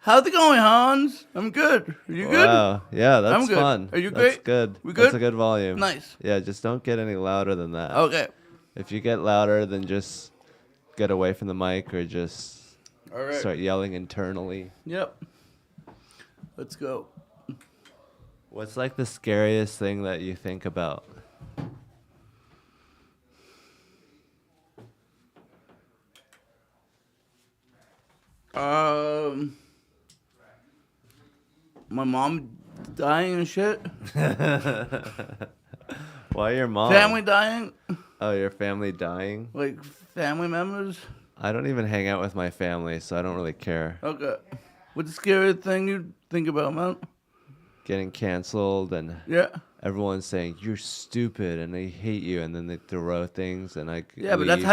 How's it going, Hans? I'm good. Are you good? Wow. Yeah, that's I'm good. fun. Are you That's great? good. We That's good? a good volume. Nice. Yeah, just don't get any louder than that. Okay. If you get louder, then just get away from the mic or just All right. start yelling internally. Yep. Let's go. What's like the scariest thing that you think about? My mom dying and shit. Why your mom? Family dying. Oh, your family dying? Like family members. I don't even hang out with my family, so I don't really care. Okay. What's the scariest thing you think about, man? Getting canceled and Yeah. everyone's saying you're stupid and they hate you, and then they throw things and I Yeah, but leave.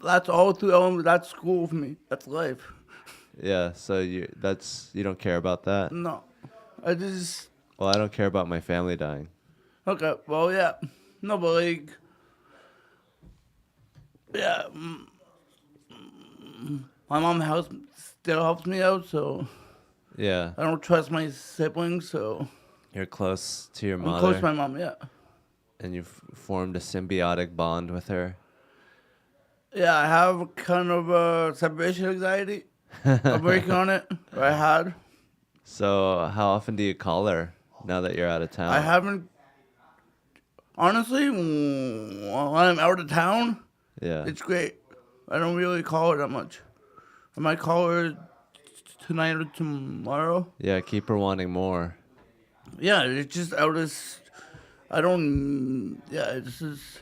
that's all through. That's school for me. That's life. Yeah, so you don't care about that? No. I just. Well, I don't care about my family dying. Okay. Well, yeah. No, but like. Yeah. My mom still helps me out, so Yeah, I don't trust my siblings, so you're close to your I'm mother, close to my mom, yeah. and you've formed a symbiotic bond with her. Yeah, I have kind of a separation anxiety. I'm working on it, or I had. So, how often do you call her now that you're out of town? I haven't, honestly, when I'm out of town, Yeah. it's great. I don't really call her that much. I might call her tonight or tomorrow. Yeah, keep her wanting more. Yeah, it's just out of, I don't, yeah, it's just,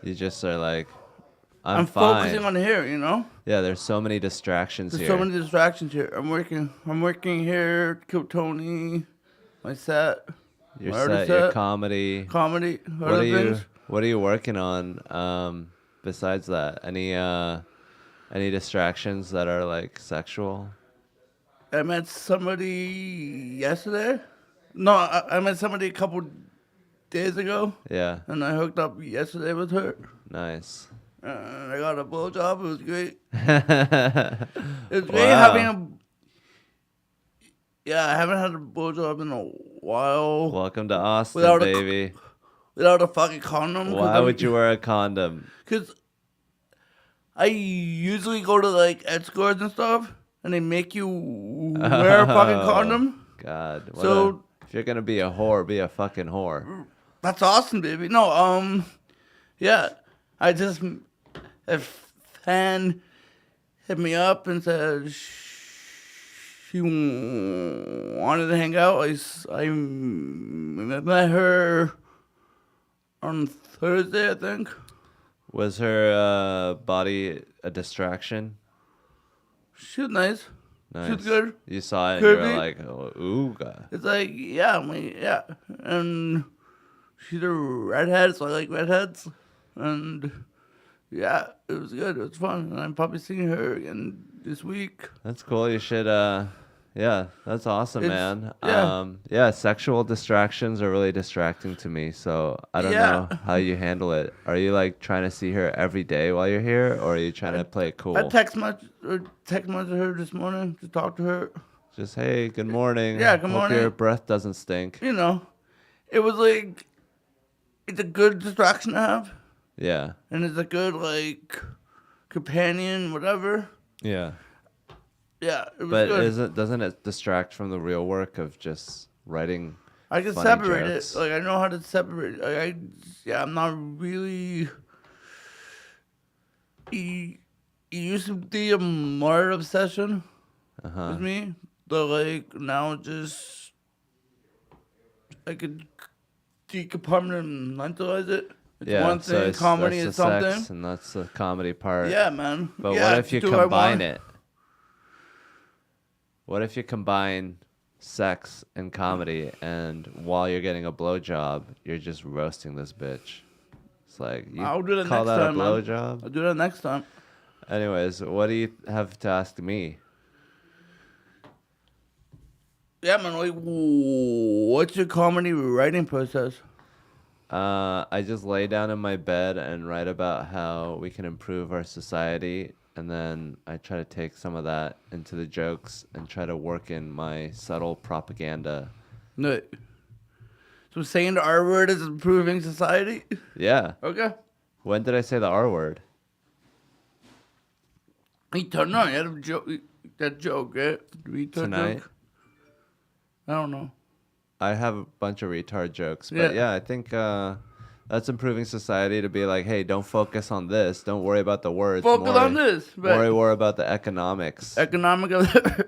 You just are like, I'm fine. focusing on here, you know? Yeah, there's so many distractions There's here. so many distractions here. I'm working here, Kill Tony, my set, Your my other set, your comedy. comedy, What other are you things. What are you working on? Besides that, any distractions that are like sexual? I met somebody yesterday. No, I met somebody a couple days ago, Yeah, and I hooked up yesterday with her. nice. And I got a blowjob. It was great. It It was great having a. Yeah, I haven't had a blowjob in a while Welcome to Austin, Without a baby. without a fucking condom. Why would you wear a condom? Because I usually go to like escorts and stuff, and they make you wear a fucking condom. God. If you're gonna be a whore, be a fucking whore. That's awesome, baby. No, yeah, I just a fan hit me up and said she wanted to hang out. I met her on Thursday, I think. Was her body a distraction? She was nice. Nice. She was good. You saw it and you Curvy. were like, oh, ooh, God. It's like, yeah, yeah. And she's a redhead, so I like redheads. And yeah, it was good. It was fun. And I'm probably seeing her again this week. That's cool. You should, yeah, that's awesome, man. Yeah. Sexual distractions are really distracting to me. So I don't Yeah. know how you handle it. Are you like trying to see her every day while you're here, or are you trying to play it cool? I text messaged her this morning to talk to her. Just, hey, good morning. Yeah, good Hope morning. your breath doesn't stink. You know, it was like, it's a good distraction to have. Yeah. And it's a good, like, companion, whatever. Yeah. Yeah, it was But good. doesn't it distract from the real work of just writing? I can funny separate jokes? it. Like, I know how to separate it. I'm not really. He used to be a more obsession with me, but like now just I could decompartmentalize it. It's one thing. So Comedy that's is the something. sex and that's the comedy part. Yeah, man. But yeah, what if you do what I combine want. it? What if you combine sex and comedy, and while you're getting a blowjob, you're just roasting this bitch? It's like, you I'll do that call next that time, a man. blowjob? I'll do that next time. Anyways, what do you have to ask me? Yeah, man. Like, what's your comedy writing process? I just lay down in my bed and write about how we can improve our society and then I try to take some of that into the jokes and try to work in my subtle propaganda. No. So saying the R word is improving society? Yeah. Okay. When did I say the R word? You turned on. You had a joke. That joke, right? Tonight? Joke? I don't know. I have a bunch of retard jokes, but yeah I think that's improving society to be like, hey, don't focus on this. Don't worry about the words. Focus on this. Right. Worry about the economics.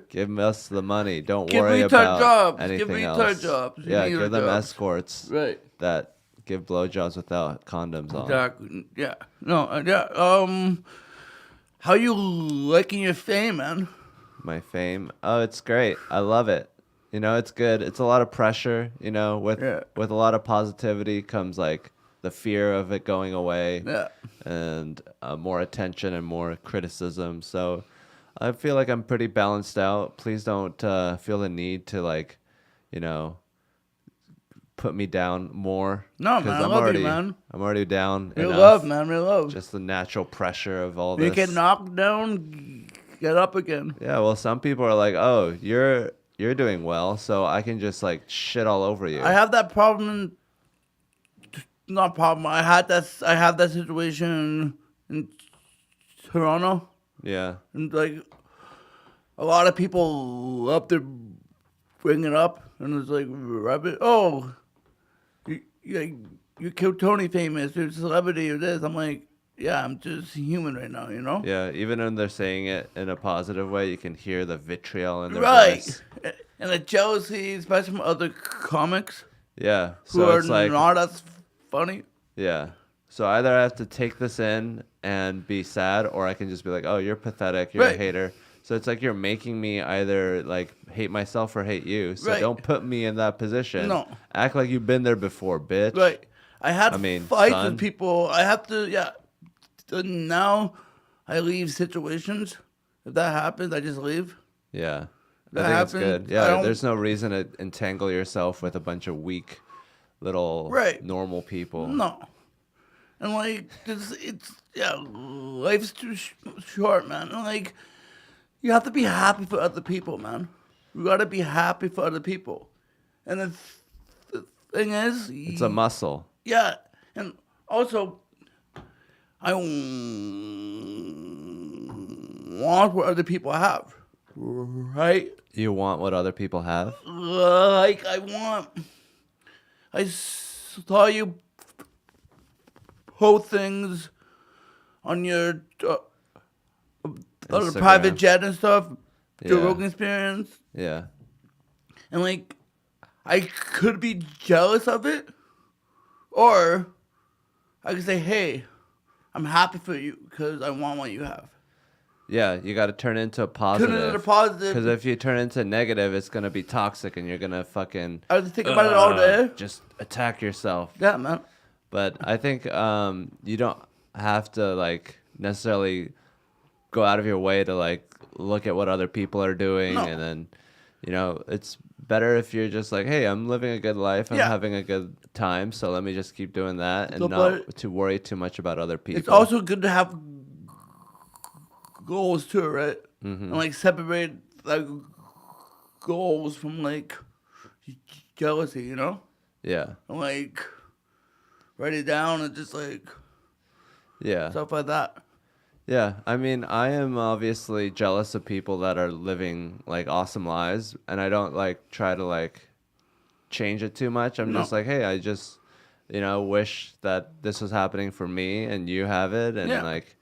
Give us the money. Don't worry about jobs. anything give else. Jobs. Yeah, give them jobs. escorts. Right. That give blowjobs without condoms on. Exactly. Yeah. No. Yeah. How you liking your fame, man? My fame? Oh, it's great. I love it. You know, it's good. It's a lot of pressure. You know, with a lot of positivity comes like the fear of it going away. Yeah. And more attention and more criticism. So I feel like I'm pretty balanced out. Please don't feel the need to like, you know, put me down more. No, man, I love you, man. I'm already down. Real love, man. Real love. Just the natural pressure of all this. You this. get knocked down, get up again. Yeah, well, some people are like, oh, you're doing well, so I can just like shit all over you. I have that problem. Not problem. I have that situation in Toronto. Yeah. And like a lot of people up there bring it up, and it's like, rabbit. Oh, you killed Tony famous. You're a celebrity or this. I'm like, yeah, I'm just human right now, you know. Yeah, even when they're saying it in a positive way, you can hear the vitriol in their voice. And the jealousy, especially from other comics. Yeah, so who are it's like, not as funny. Yeah. So either I have to take this in and be sad, or I can just be like, oh, you're pathetic, you're a hater. So it's like you're making me either like hate myself or hate you. So don't put me in that position. No. Act like you've been there before, bitch. Right. I had fights with people. I have to, now I leave situations. If that happens, I just leave. Yeah. I think it's good. Yeah, there's no reason to entangle yourself with a bunch of weak little normal people. No. And like life's too short, man. And like you have to be happy for other people, man. You gotta be happy for other people. And the thing is, it's a muscle. Yeah, and also I want what other people have, right? You want what other people have? Like I saw you post things on your other private jet and stuff, Joe Rogan Experience. Yeah. And like, I could be jealous of it, or I could say, hey, I'm happy for you because I want what you have. Yeah, you got to turn into positive. Turn into positive. Because if you turn into negative, it's going to be toxic and you're going to fucking... I was thinking about it all day. Just attack yourself. Yeah, man. But I think you don't have to, like, necessarily go out of your way to, like, look at what other people are doing. No. And then, you know, it's better if you're just like, hey, I'm living a good life. I'm having a good time. So let me just keep doing that and not to worry too much about other people. It's also good to have goals too, right? Mm-hmm. And like separate like goals from like jealousy, you know? Yeah. And like write it down and just like stuff like that. Yeah, I mean, I am obviously jealous of people that are living like awesome lives, and I don't like try to like change it too much. I'm just like, hey, I just wish that this was happening for me and you have it, and like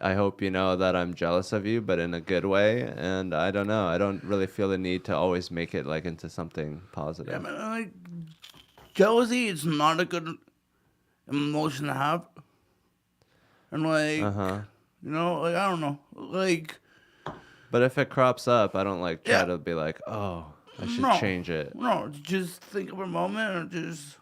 I hope you know that I'm jealous of you, but in a good way. And I don't know, I don't really feel the need to always make it like into something positive. Yeah, man, like jealousy is not a good emotion to have, and like. You know, like, I don't know, like... But if it crops up, I don't, like, try to be like, oh, I should change it. No, just think of a moment and just...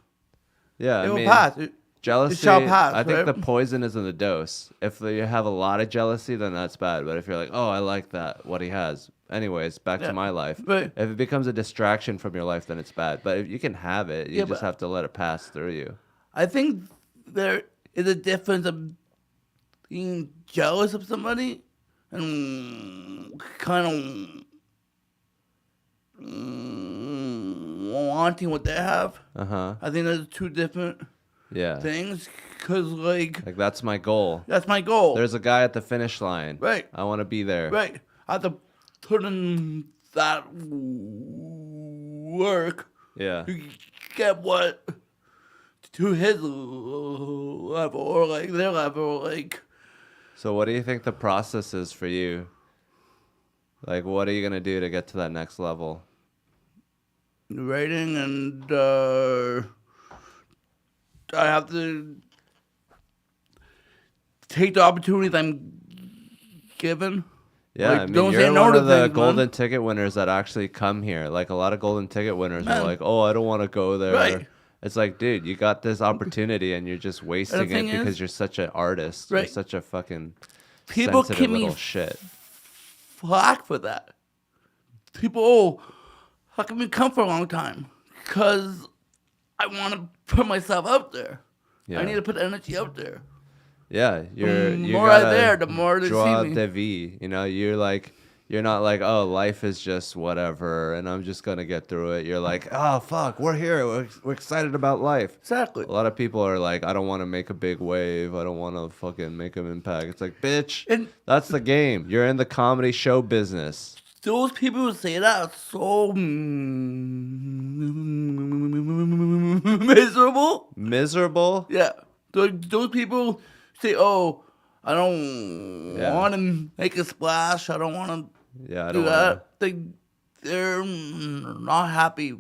Yeah, it will pass. Jealousy, it shall pass, I think the poison is in the dose. If you have a lot of jealousy, then that's bad. But if you're like, oh, I like that, what he has. Anyways, back to my life. Right. If it becomes a distraction from your life, then it's bad. But if you can have it, you just have to let it pass through you. I think there is a difference of being jealous of somebody and kind of wanting what they have. Uh-huh. I think those are two different Yeah. things. Because, like, Like, that's my goal. that's my goal. There's a guy at the finish line. Right. I want to be there. Right. I have to put in that work Yeah. to get what to his level or like their level, like. So what do you think the process is for you? Like, what are you going to do to get to that next level? Writing, and I have to take the opportunities I'm given. Yeah, Like, I mean, don't say you're no one to of the things, golden man. ticket winners that actually come here. Like, a lot of golden ticket winners Man. are like, oh, I don't want to go there. Right. It's like, dude, you got this opportunity and you're just wasting it thing because is- you're such an artist. You're Right. such a fucking People sensitive give me little shit. flack for that. People, oh, how come you come for a long time? Because I want to put myself out there. Yeah. I need to put energy out there. Yeah, you more gotta out there, the more they joie see me. de vie. You know, you're not like, oh, life is just whatever, and I'm just gonna get through it. You're like, oh fuck, we're here. We're excited about life. Exactly. A lot of people are like, I don't want to make a big wave. I don't want to fucking make an impact. It's like, bitch, And that's the game. You're in the comedy show business. those people who say that are so miserable. Miserable. Yeah. Those people say, oh, I don't Yeah. want to make a splash. I don't want to Yeah, I do don't want that. They're not happy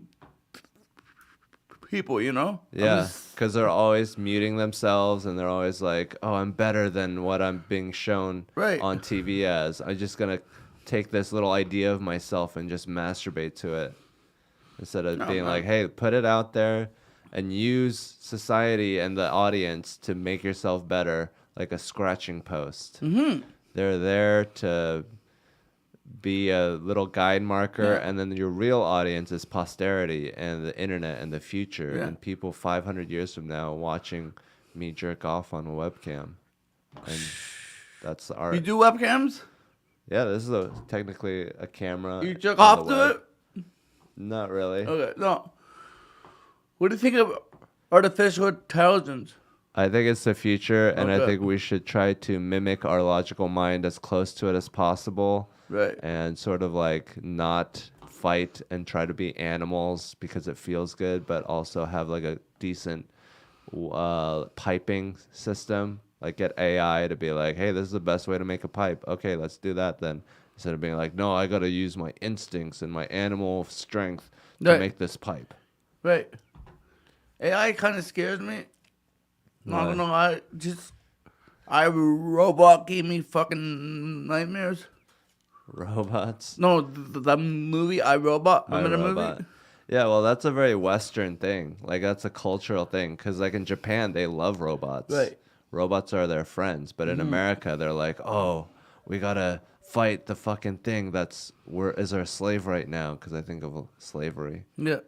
people, you know? I'm Yeah, just- because they're always muting themselves and they're always like, oh, I'm better than what I'm being shown Right. on TV as. I'm just going to take this little idea of myself and just masturbate to it. Instead of being like, hey, put it out there and use society and the audience to make yourself better, like a scratching post. Mm-hmm. They're there to be a little guide marker, and then your real audience is posterity and the internet and the future, and people 500 years from now watching me jerk off on a webcam. And that's the art. You do webcams? Yeah, this is technically a camera. You jerk on off the to web. it? Not really. Okay, no. What do you think of artificial intelligence? I think it's the future, and I Okay. think we should try to mimic our logical mind as close to it as possible. Right. And sort of like not fight and try to be animals because it feels good, but also have like a decent piping system. Like get AI to be like, hey, this is the best way to make a pipe. Okay, let's do that then. Instead of being like, no, I got to use my instincts and my animal strength to Right. make this pipe. Right. AI kind of scares me. Not Why? gonna lie. Just, iRobot gave me fucking nightmares. Robots. No, the movie iRobot. Remember the iRobot. movie? Yeah, well, that's a very Western thing. Like, that's a cultural thing. Because, like, in Japan, they love robots. Right. Robots are their friends. But in America, they're like, oh, we got to fight the fucking thing is our slave right now. Because I think of slavery. Yeah.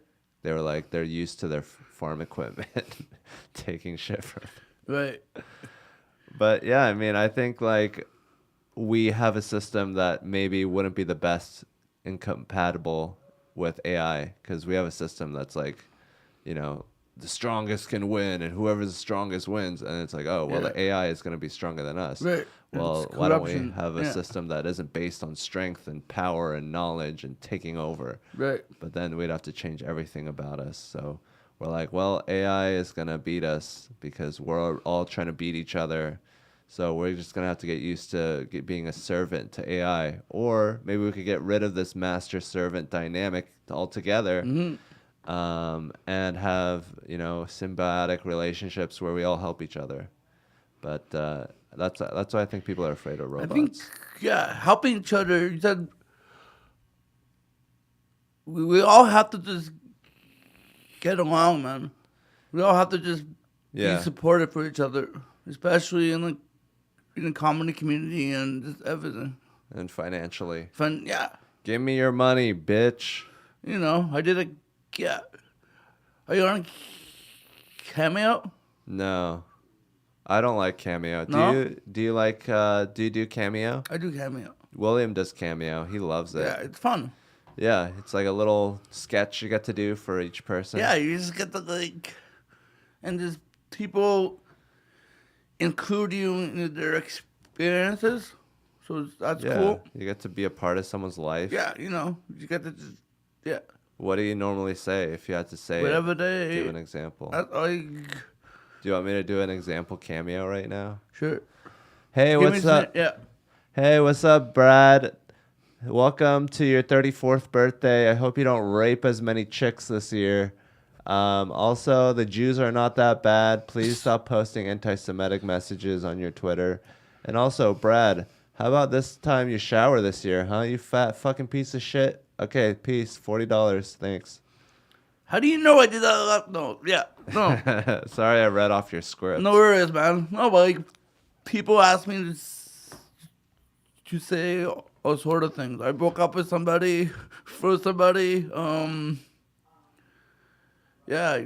They were like, they're used to their farm equipment taking shit from Right. But yeah, I mean, I think like we have a system that maybe wouldn't be the best incompatible with AI because we have a system that's like, you know, the strongest can win and whoever's the strongest wins. And it's like, oh, well, Yeah. the AI is going to be stronger than us. Right. Well, It's why don't we corruption. have a Yeah. system that isn't based on strength and power and knowledge and taking over? Right. But then we'd have to change everything about us. So we're like, well, AI is going to beat us because we're all trying to beat each other. So we're just going to have to get used to being a servant to AI. Or maybe we could get rid of this master-servant dynamic altogether and have, you know, symbiotic relationships where we all help each other. But that's why I think people are afraid of robots. I think, yeah, helping each other. You said we all have to just get along, man. We all have to just Yeah. be supportive for each other, especially in the comedy community and just everything. And financially. Fun, yeah. Give me your money, bitch. You know, I did a, yeah. Are you on Cameo? No. I don't like Cameo. No? Do you like do you do Cameo? I do Cameo. William does Cameo. He loves it. Yeah, it's fun. Yeah, it's like a little sketch you get to do for each person. Yeah, you just get to like, and just people include you in their experiences. So that's Yeah, cool. you get to be a part of someone's life. Yeah, you get to just, yeah, What do you normally say if you had to say whatever it? they. Give an example. Do Do you want me to do an example cameo right now? Sure. Hey, Give me what's some- up? Yeah. Hey, what's up, Brad? Welcome to your 34th birthday. I hope you don't rape as many chicks this year. Also, the Jews are not that bad. Please stop posting anti-Semitic messages on your Twitter. And also, Brad, how about this time you shower this year, huh? You fat fucking piece of shit. Okay, peace. $40. Thanks. How do you know I did that? No, yeah, no. Sorry, I read off your script. No worries, man. No, but like, people ask me to say all sort of things. I broke up with somebody, for somebody. Yeah,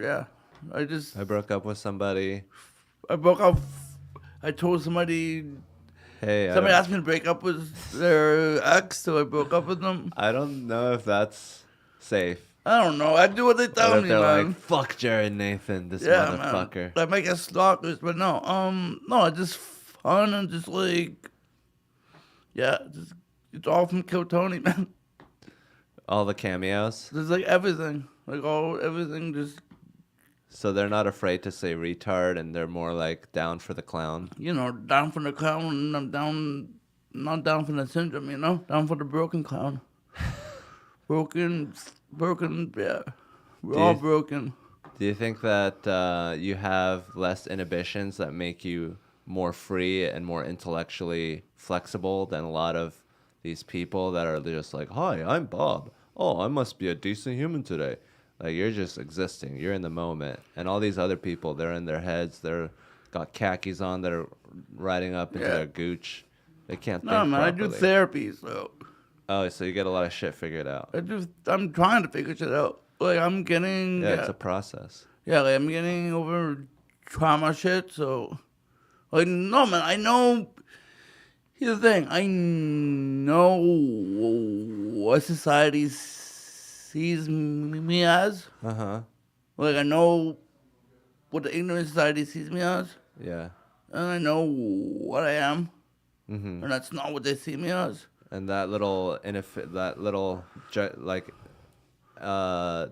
yeah. I broke up with somebody. I broke up. I told somebody. Hey, Somebody asked me to break up with their ex, so I broke up with them. I don't know if that's safe. I don't know. I do what they tell What if me, they're man. like, fuck Jared Nathan, this Yeah, motherfucker. man. I might get stalkers, but no. No, it's just fun and just like, yeah, it's all from Kill Tony, man. All the cameos. There's like everything, everything. Just So they're not afraid to say retard and they're more like down for the clown. down for the clown, and I'm down, not down for the syndrome, down for the broken clown. broken, yeah. We're all broken. Do you think that you have less inhibitions that make you more free and more intellectually flexible than a lot of these people that are just like, hi, I'm Bob. Oh, I must be a decent human today. Like, you're just existing. You're in the moment. And all these other people, they're in their heads. They're got khakis on. They're riding up into their gooch. They can't think No, man, I properly. do therapy, so Oh, so you get a lot of shit figured out. I'm trying to figure shit out. Like, I'm getting... Yeah, it's a process. Yeah, like, I'm getting over trauma shit, so... Like, no, man, I know... Here's the thing. I know what society sees me as. Uh-huh. Like, I know what the ignorant society sees me as. Yeah. And I know what I am. Mm-hmm. And that's not what they see me as. And that little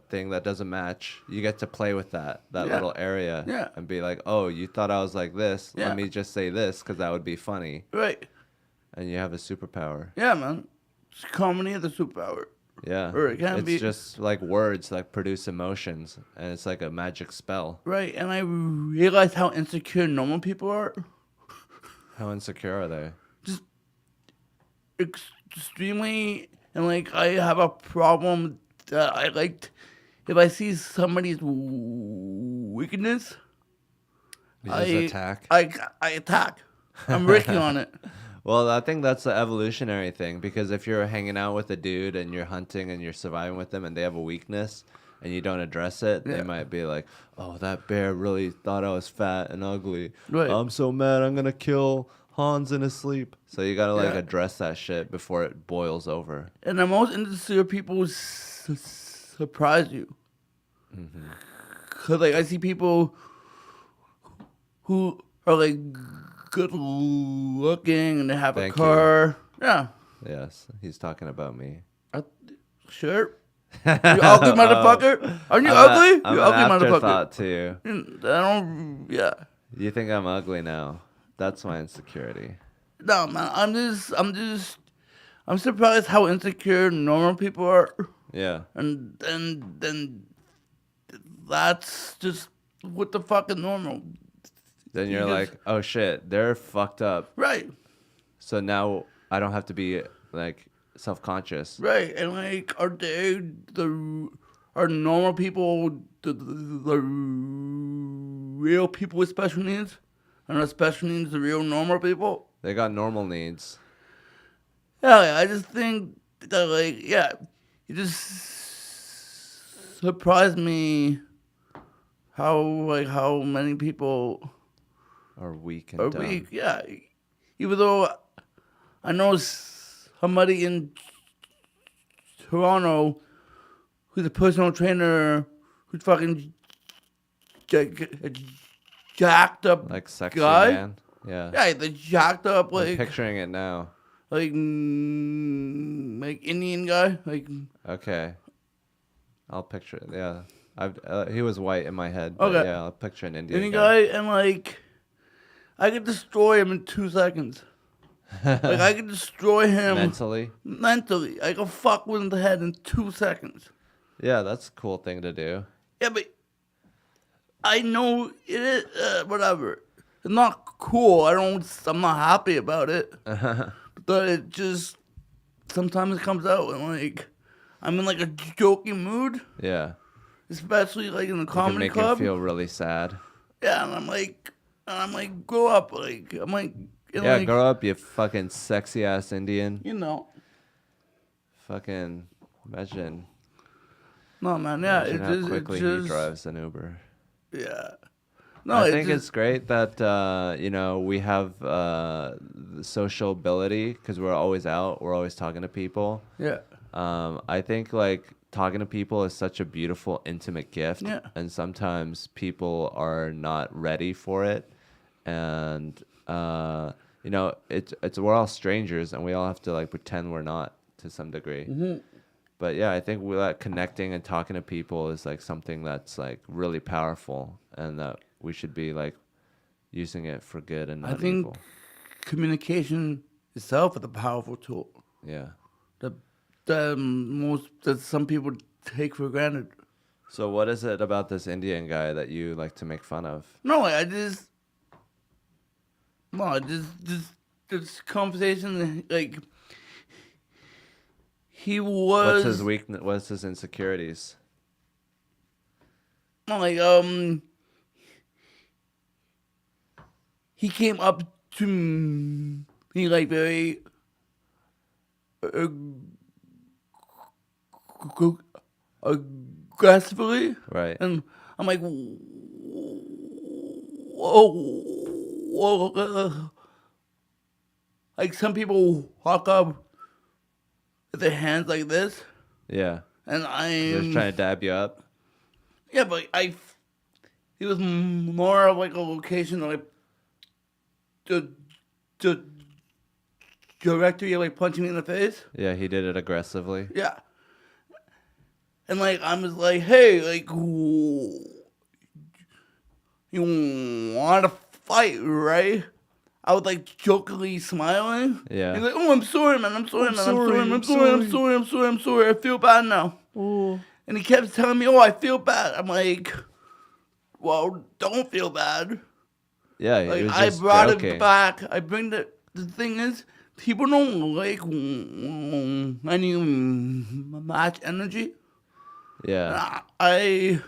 thing that doesn't match, you get to play with that little area. Yeah. And be like, oh, you thought I was like this. Yeah. Let me just say this because that would be funny. Right. And you have a superpower. Yeah, man. It's comedy is the superpower. Yeah. Or it can it's be. just like words that produce emotions. And it's like a magic spell. Right. And I realize how insecure normal people are. How insecure are they? Just extremely. And like, I have a problem that I like. If I see somebody's weakness, You just attack? I attack. I'm working on it. Well, I think that's the evolutionary thing, because if you're hanging out with a dude and you're hunting and you're surviving with them and they have a weakness and you don't address it, they might be like, oh, that bear really thought I was fat and ugly. Right. I'm so mad, I'm going to kill Hans in his sleep. So you got to like address that shit before it boils over. And the most insecure people surprise you. Mm-hmm. Cause like I see people who are like good looking and they have Thank a car. Yeah, Yes, he's talking about me. sure. You ugly motherfucker? Are you ugly? I'm You an ugly afterthought motherfucker. to you. I don't. Yeah. You think I'm ugly now? That's my insecurity. No, man. I'm surprised how insecure normal people are, Yeah. and then that's just what the fuck is normal. Then You you're just- like, oh shit, they're fucked up. Right. So now I don't have to be like self-conscious. Right, and like, are normal people the real people with special needs, and are special needs the real normal people? They got normal needs. Yeah, I just think that like, yeah, you just surprised me how many people Or weak and are dumb. weak. Yeah, even though I know somebody in Toronto who's a personal trainer who's fucking jacked up Like sexy guy. man. Yeah. Yeah, the jacked up I'm like picturing it now. like Indian guy. Like Okay. I'll picture it. Yeah. He was white in my head, but Okay. yeah, I'll picture an Indian Indian guy. guy, and like I could destroy him in 2 seconds. Like I could destroy him Mentally. mentally. I could fuck with him in the head in 2 seconds. Yeah, that's a cool thing to do. Yeah, but I know it is whatever. It's not cool. I'm not happy about it. But it just sometimes it comes out and like I'm in like a joking mood, Yeah. especially like in the It can comedy make club. you feel really sad. Yeah, and I'm like, grow up. Like I'm like, and Yeah, like, grow up, you fucking sexy ass Indian. You know. Fucking imagine. No man, yeah, Imagine it how just, quickly it just, he drives an Uber. Yeah. No, I it think just, it's great that we have the social ability because we're always out, we're always talking to people. Yeah. I think like talking to people is such a beautiful, intimate gift, Yeah. and sometimes people are not ready for it, and it's we're all strangers, and we all have to like pretend we're not to some degree. Mm-hmm. But yeah, I think that connecting and talking to people is like something that's like really powerful, and that we should be like using it for good and not I think evil. communication itself is a powerful tool Yeah. that some people take for granted. So what is it about this Indian guy that you like to make fun of? No, this conversation, like, he was... What's his weakness? What's his insecurities? No, like, he came up to me, like, very... aggressively. Right. And I'm like, whoa. Like some people walk up with their hands like this, Yeah. and Just I'm trying to dab you up. yeah, but it was more of like a location like the director, like punching me in the face. Yeah, he did it aggressively. Yeah. And like I'm just like, hey, like you want to fight, right? I was like jokingly smiling. Yeah. He's like, oh, I'm sorry, man. I'm sorry. I feel bad now. Oh. And he kept telling me, oh, I feel bad. I'm like, well, don't feel bad. Yeah, he Like was I just brought joking. it back. I bring the thing is, people don't like any match energy. Yeah. I'm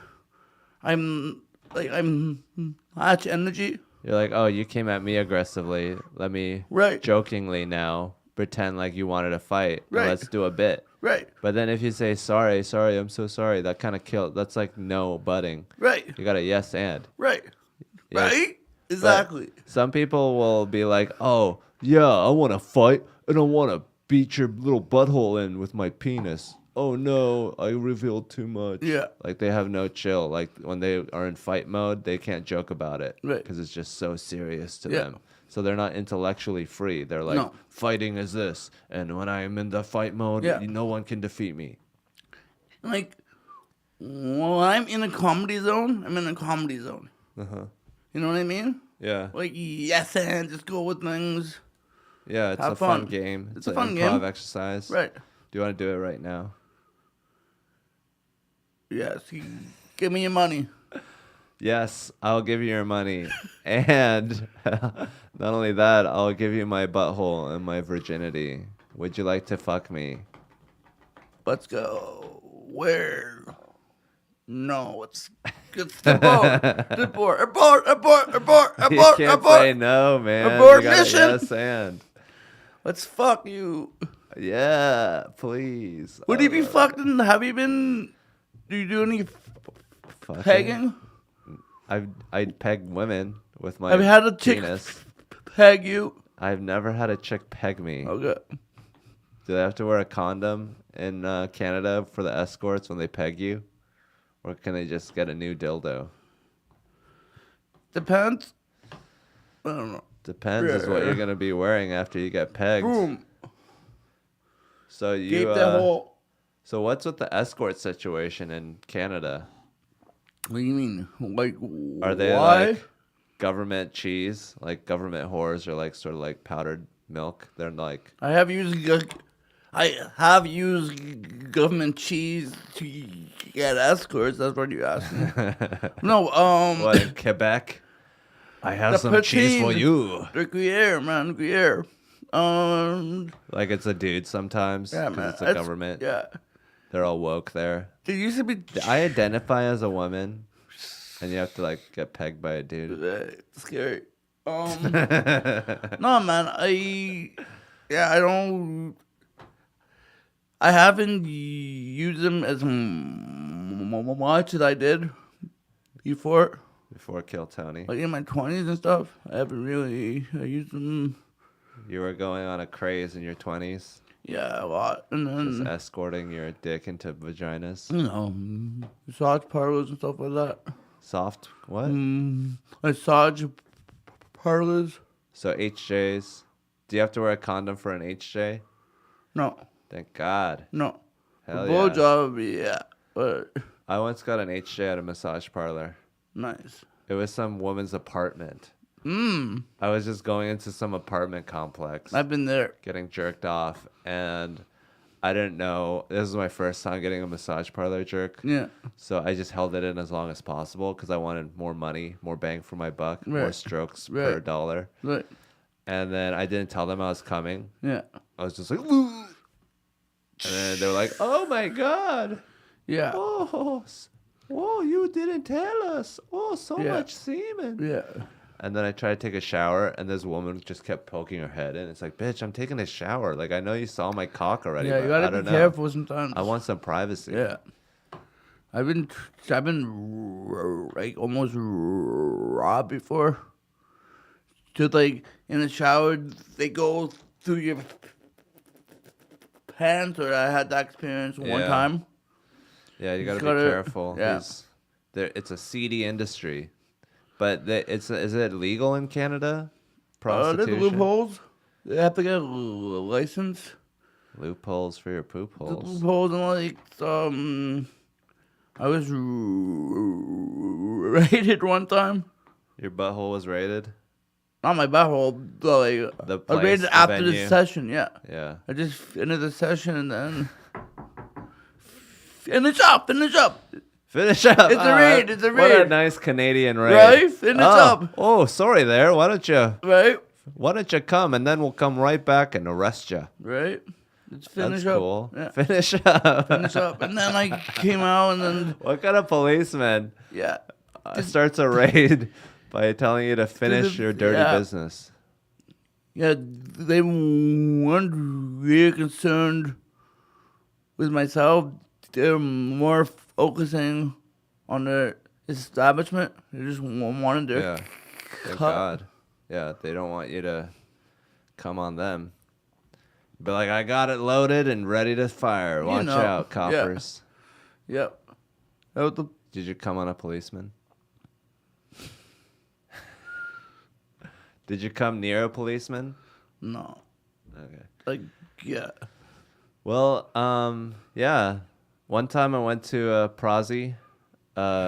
match energy. You're like, oh, you came at me aggressively. Let me Right. jokingly now pretend like you wanted to fight. And Right. let's do a bit. Right. But then if you say sorry, I'm so sorry, that kind of kills. That's like no budding. Right. You got a yes and. Right. Yeah. Right. Exactly. Some people will be like, oh, yeah, I want to fight and I want to beat your little butthole in with my penis. Oh, no, I revealed too much. Yeah. Like they have no chill. Like when they are in fight mode, they can't joke about it. Right. Because it's just so serious to Yeah. them. So they're not intellectually free. They're like, No. fighting is this. And when I'm in the fight mode, Yeah. no one can defeat me. Like, when I'm in a comedy zone, I'm in a comedy zone. Uh-huh. You know what I mean? Yeah. Like, yes, and just go with things. Yeah, it's Have a fun fun. game. It's a an fun improv game. exercise. Right. Do you want to do it right now? Yes. Give me your money. Yes, I'll give you your money. And not only that, I'll give you my butthole and my virginity. Would you like to fuck me? Let's go. Where? No, it's abort. Abort. You can't say no, man. Abort You gotta mission. yes and. Let's fuck you. Yeah, please. Would you be fucked? Have you been? Do you do any Fucking? pegging? I'd peg women with my Have you had a chick penis. peg you? I've never had a chick peg me. Okay. Do they have to wear a condom in Canada for the escorts when they peg you? Or can they just get a new dildo? Depends. I don't know. Depends is what you're going to be wearing after you get pegged. Boom. So you Gave that whole. So what's with the escort situation in Canada? What do you mean? Like, Are they why? like government cheese? Like government whores or like sort of like powdered milk? They're like I have used government cheese to get escorts. That's what you asked me. No, what in Quebec? I have the some cheese for poutine. you. The Gruyere, man, Gruyere. Like it's a dude sometimes Yeah, because man. it's a government. Yeah. They're all woke there. There used to be. I identify as a woman, and you have to like get pegged by a dude. It's scary. No, man. I don't. I haven't used them as much as I did before. Before Kill Tony, Like in my 20s and stuff. I haven't really used them. you were going on a craze in your 20s, Yeah, a lot. And just then, escorting your dick into vaginas. massage parlors and stuff like that. Soft what? Massage parlors. So HJs. Do you have to wear a condom for an HJ? No. Thank God. No. Hell a yeah. blowjob, yeah. But I once got an HJ at a massage parlor. nice. It was some woman's apartment. I I was just going into some apartment complex, I've been there. getting jerked off, and I didn't know. This was my first time getting a massage parlor jerk. Yeah. So I just held it in as long as possible because I wanted more money, more bang for my buck, more Right. strokes per Right. dollar. Right. And then I didn't tell them I was coming. Yeah. I was just like, "Ooh." And then they were like, "Oh my God. Yeah. Oh, you didn't tell us. Oh, so Yeah. much semen." Yeah. And then I tried to take a shower, and this woman just kept poking her head in. It's like, bitch, I'm taking a shower. Like, I know you saw my cock already, Yeah, but you I gotta don't be know. careful sometimes. I want some privacy. Yeah. I've been like almost robbed before. Just like in the shower, they go through your pants, or I had that experience one Yeah. time. Yeah, you gotta Just gotta- be careful. yeah. It's a seedy industry. But is it legal in Canada? Prostitution? There's loopholes. They have to get a license. Loopholes for your poop The holes. loopholes and like I was raided one time. Your butthole was raided? Not my butthole, but like The I place, raided the after the venue. session. Yeah, Yeah. I just ended the session and then finish up. Finish up. It's a All raid, it's a What a raid. nice Canadian raid. Right? Finish up. Oh, sorry there. Why don't you Right, come and then we'll come right back and arrest you. right. Let's finish That's up. cool. Yeah. Finish up. Finish up, and then I came out, and then What kind of policeman yeah, starts a raid by telling you to finish the- your dirty yeah. business? yeah. They weren't really concerned with myself. They're more focusing on their establishment. They just wanted their Yeah. Thank cut. God. Yeah, they don't want you to come on them. Be like, I got it loaded and ready to fire. Watch know, out, yeah. coppers. Yep. That was the Did you come on a policeman? Did you come near a policeman? no. Okay. Like yeah. Well, yeah. One time I went to a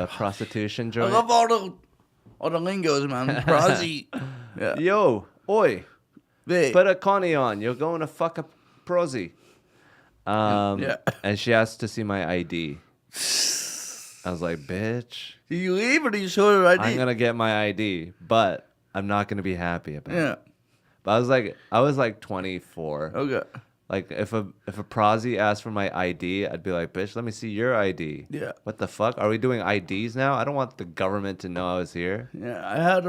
prostitution I joint. love all the lingos, man. Prosy. Yeah. Yo, oi, Big. put a connie on. You're going to fuck a prosy. Yeah. And she asked to see my ID. I was like, bitch, Do you leave or do you show her ID? I'm gonna get my ID, but I'm not gonna be happy about it. Yeah. But I was like 24. Okay. Like if a prosy asked for my ID, I'd be like, bitch, let me see your ID. Yeah. What the fuck? Are we doing IDs now? I don't want the government to know I was here. Yeah.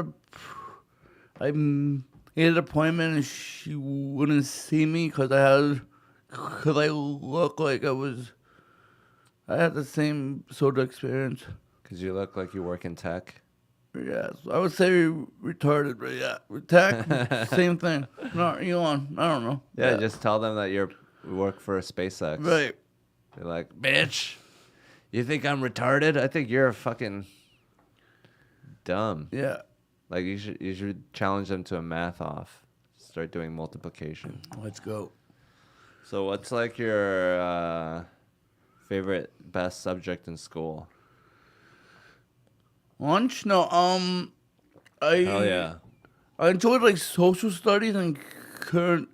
I made an appointment and she wouldn't see me because I looked like I had the same sort of experience. Cause you look like you work in tech. Yeah, so I would say retarded, but yeah, tech, same thing. No, Elon, I don't know. Yeah, just tell them that you work for SpaceX. Right. You're like, bitch, you think I'm retarded? I think you're fucking dumb. Yeah. Like you should challenge them to a math off. Start doing multiplication. Let's go. So what's like your favorite best subject in school? Lunch? No, Hell yeah. I enjoyed like social studies and current.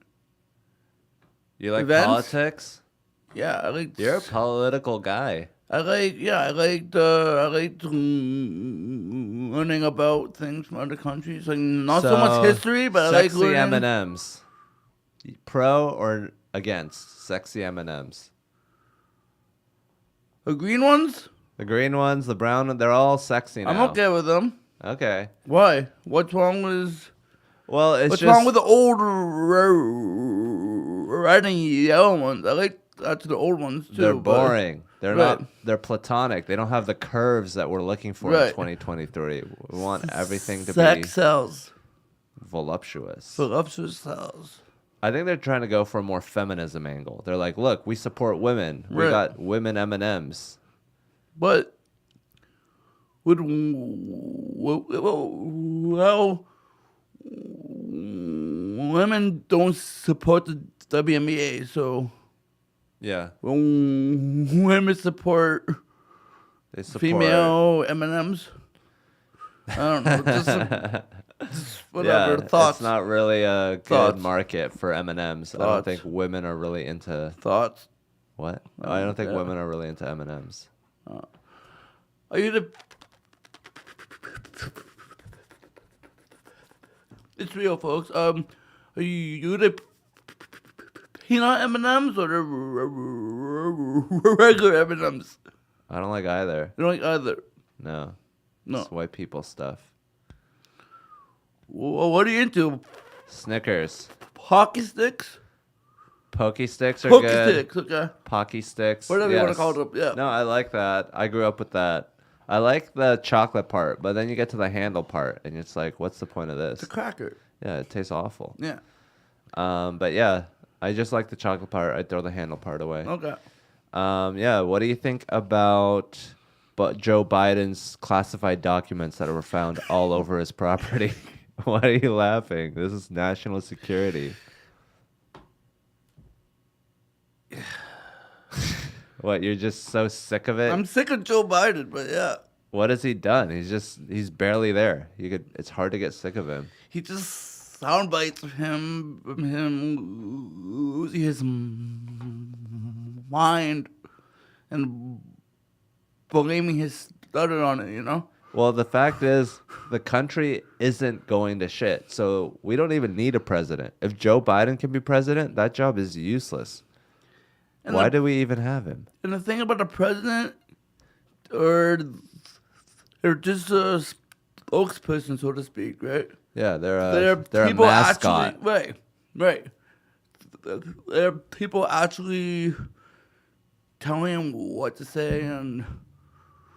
You like Events? politics? Yeah, I like. You're a political guy. I liked learning about things from other countries. Like not so much history, but I like sexy learning. M&Ms. Pro or against sexy M&Ms? The green ones, The green ones, the brown, they're all sexy now. I'm okay with them. Okay. Why? What's wrong with? Well, it's What's just wrong with the old red and yellow ones? I like the old ones too. they're but- boring. They're Right. not. They're platonic. They don't have the curves that we're looking for in Right. 2023. We want everything to Sex be cells, voluptuous. voluptuous cells. I think they're trying to go for a more feminism angle. They're like, look, we support women. We Right. got women M&Ms. But well, women don't support the WNBA, so Yeah, women support they support female M&Ms. I don't know. Just whatever. Yeah, Thoughts. it's not really a good Thoughts. market for M&Ms. I don't Thoughts. think women are really into Thoughts. what? I don't think yeah. women are really into M&Ms. Are you the? It's real, folks. Are you the peanut M&Ms or the regular M&Ms? I don't like either. You don't like either. No. No. It's white people stuff. Well, what are you into? Snickers. Hockey sticks? Pokey sticks are Pokey good. sticks, okay. Pocky sticks. Whatever you want to yes. call them, yeah. No, I like that. I grew up with that. I like the chocolate part, but then you get to the handle part, and it's like, what's the point of this? It's a cracker. Yeah, it tastes awful. Yeah. But yeah, I just like the chocolate part. I throw the handle part away. Okay. Yeah, what do you think about Joe Biden's classified documents that were found all over his property? Why are you laughing? This is national security. What, you're just so sick of it? I'm sick of Joe Biden, but yeah. What has he done? He's barely there. It's hard to get sick of him. He just sound bites of him losing his mind and blaming his stutter on it, you know? Well, the fact is, the country isn't going to shit. So we don't even need a president. If Joe Biden can be president, that job is useless. And Why do we even have him? And the thing about the president, or they're just a spokesperson, so to speak, right? Yeah, they're a people mascot. actually, right. There are people actually telling him what to say, and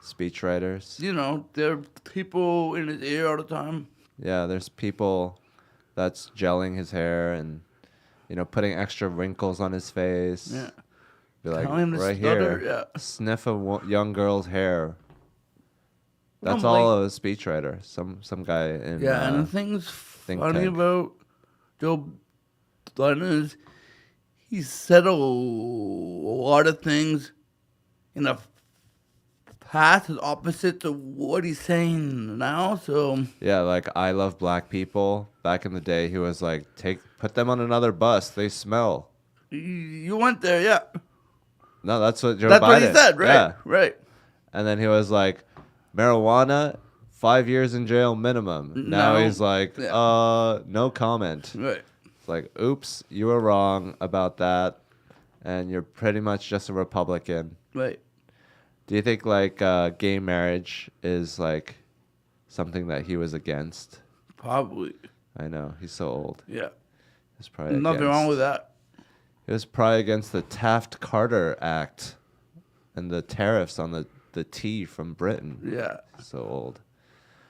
Speechwriters. you know, there are people in his ear all the time. Yeah, there's people that's gelling his hair and putting extra wrinkles on his face. Yeah. Be like, Telling him to right stutter, here, yeah. sniff a young girl's hair. That's I'm all like- a speechwriter. Some guy in Yeah, and the thing's think funny tank. about Joe Biden is he said a lot of things in the past is opposite to what he's saying now. So Yeah, like I love black people. Back in the day, he was like, put them on another bus. They smell. you went there, yeah. No, that's what Joe That's Biden. what he said, right? Yeah. Right. And then he was like, marijuana, 5 years in jail minimum. Now No. he's like, Yeah. no comment. Right. It's like, oops, you were wrong about that, and you're pretty much just a Republican. Right. Do you think like gay marriage is like something that he was against? Probably. I know he's so old. Yeah. He's probably Nothing wrong with that. He was probably against the Taft-Carter Act and the tariffs on the tea from Britain. Yeah. So old.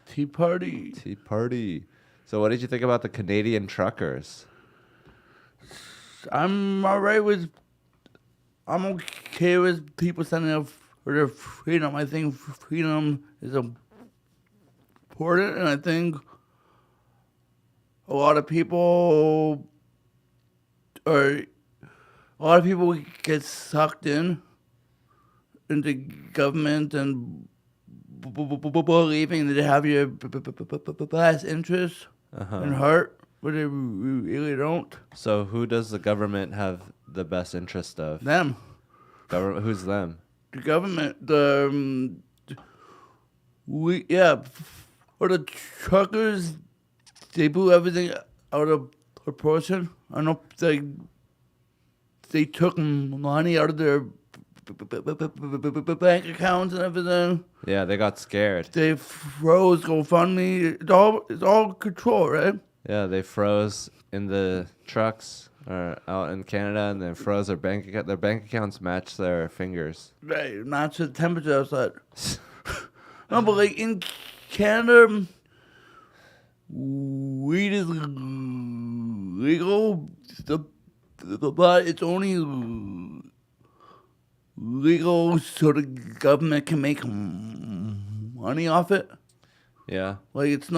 Tea Party. Tea Party. So what did you think about the Canadian truckers? I'm okay with people standing up for their freedom. I think freedom is important, and I think a lot of people get sucked into government and believing that they have your best interest in heart, but they really don't. So who does the government have the best interest of? Them. Government? Who's them? The government, for the truckers, they blew everything out of proportion. I know they took money out of their bank accounts and everything. Yeah, they got scared. They froze GoFundMe. It's all control, right? Yeah, they froze in the trucks or out in Canada, and then froze their bank account. Their bank accounts match their fingers. Right, match the temperature outside. No, but like in Canada, weed is legal, but it's only legal so the government can make money off it. Yeah. Like it's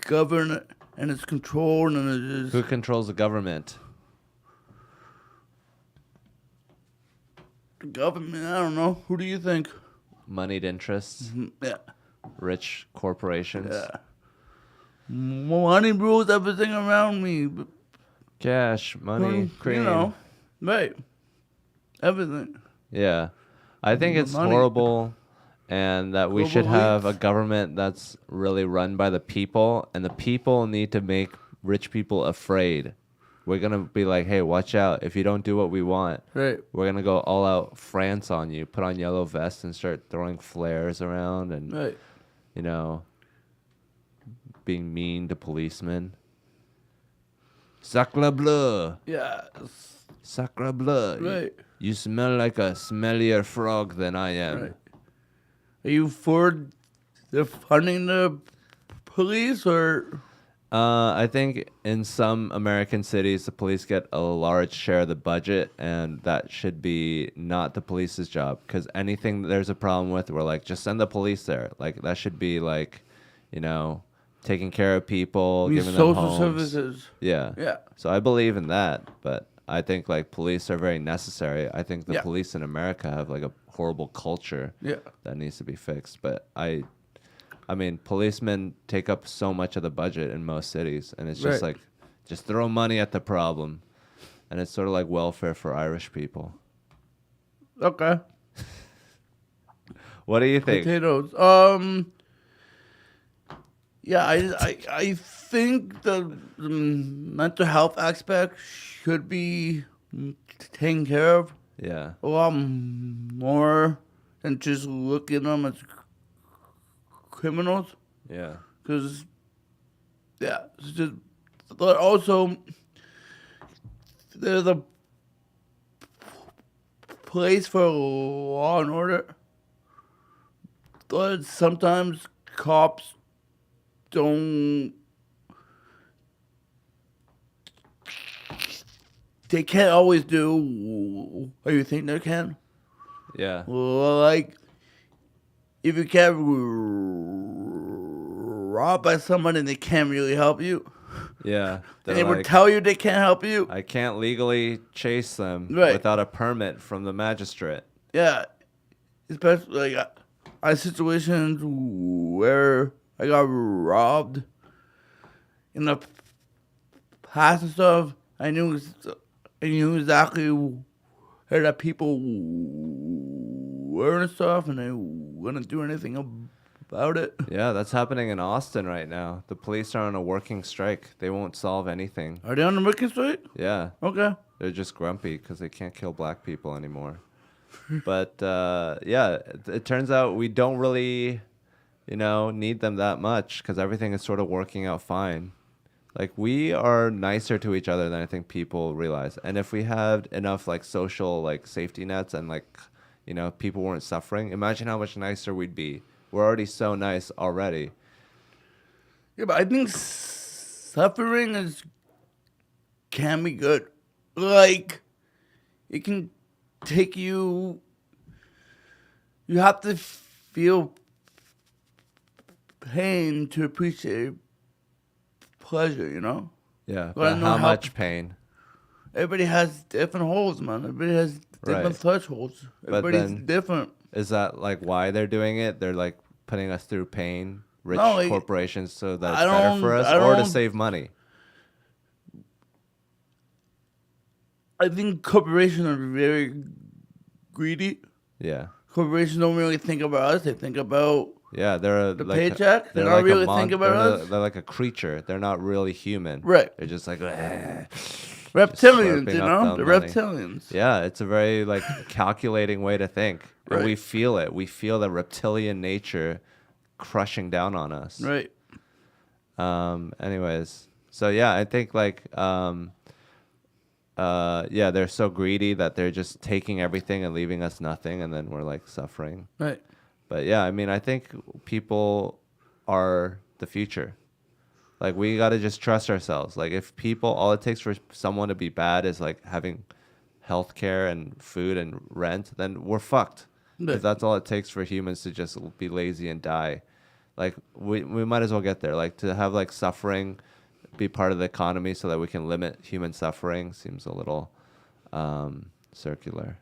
governed and it's controlled and it is. Who controls the government? The government, I don't know. Who do you think? Moneyed interests, Yeah. rich corporations. Yeah. Money rules everything around me. Cash, money, cream. You know, right. Everything. Yeah. I think it's Money. horrible and that we should Global have a elites. government that's really run by the people, and the people need to make rich people afraid. We're going to be like, hey, watch out. If you don't do what we want, Right. we're going to go all out France on you, put on yellow vests and start throwing flares around and, Right. you know, being mean to policemen. Sacre bleu. Yeah. Sacre bleu. Right. You smell like a smellier frog than I am. Right. Are you for the funding the police or? I think in some American cities, the police get a large share of the budget, and that should be not the police's job. Because anything there's a problem with, we're like, just send the police there. Like, that should be like, you know, taking care of people, These giving them social homes. services. Yeah. Yeah. So I believe in that, but I think like police are very necessary. I think the Yeah. police in America have like a horrible culture Yeah. that needs to be fixed. But I mean, policemen take up so much of the budget in most cities, and it's just Right. like, just throw money at the problem, and it's sort of like welfare for Irish people. Okay. What do you think? Potatoes. Yeah, I think the mental health aspect should be taken care of Yeah, a lot more than just looking at them as criminals. yeah, Because, yeah, it's just, but also, there's a place for law and order. But sometimes cops don't, they can't always do what you think they can. yeah, Like, if you get robbed by someone and they can't really help you, yeah. and They're they would like, tell you they can't help you, I can't legally chase them Right. without a permit from the magistrate. yeah. Especially like I had situations where I got robbed in the past and stuff. I knew exactly where that people were and stuff, and they wouldn't do anything about it. Yeah, that's happening in Austin right now. The police are on a working strike. They won't solve anything. Are they on the Wicked Street? Yeah, Okay. they're just grumpy because they can't kill black people anymore. But yeah, it turns out we don't really, need them that much because everything is sort of working out fine. Like, we are nicer to each other than I think people realize. And if we had enough like social like safety nets and like, people weren't suffering, imagine how much nicer we'd be We're already so nice already. Yeah, but I think suffering can be good. Like, it can take you. You have to feel pain to appreciate pleasure, you know? Yeah, Well, I but know how how- much pain? Everybody has different holes, man. Everybody has different Right. thresholds. But Everybody's then- different. Is that like why they're doing it? They're like putting us through pain, rich No, like, corporations, so that I it's better don't- for us, I or to don't- save money. I think corporations are very greedy. Yeah, Corporations don't really think about us. They think about yeah. They're the like paycheck. They they're don't like really a think about us. They're like a creature. They're not really human. Right. They're just like Reptilians, slurping you up know? the The money. reptilians. Yeah, it's a very like calculating way to think. And Right. we feel it. We feel the reptilian nature crushing down on us. Right. Anyways, so yeah, I think like yeah, they're so greedy that they're just taking everything and leaving us nothing, and then we're like suffering. Right. But yeah, I mean, I think people are the future. Like, we got to just trust ourselves. Like, if people, all it takes for someone to be bad is like having health care and food and rent, then we're fucked. Right. Because that's all it takes for humans to just be lazy and die. Like, we might as well get there. Like, to have like suffering be part of the economy so that we can limit human suffering seems a little circular.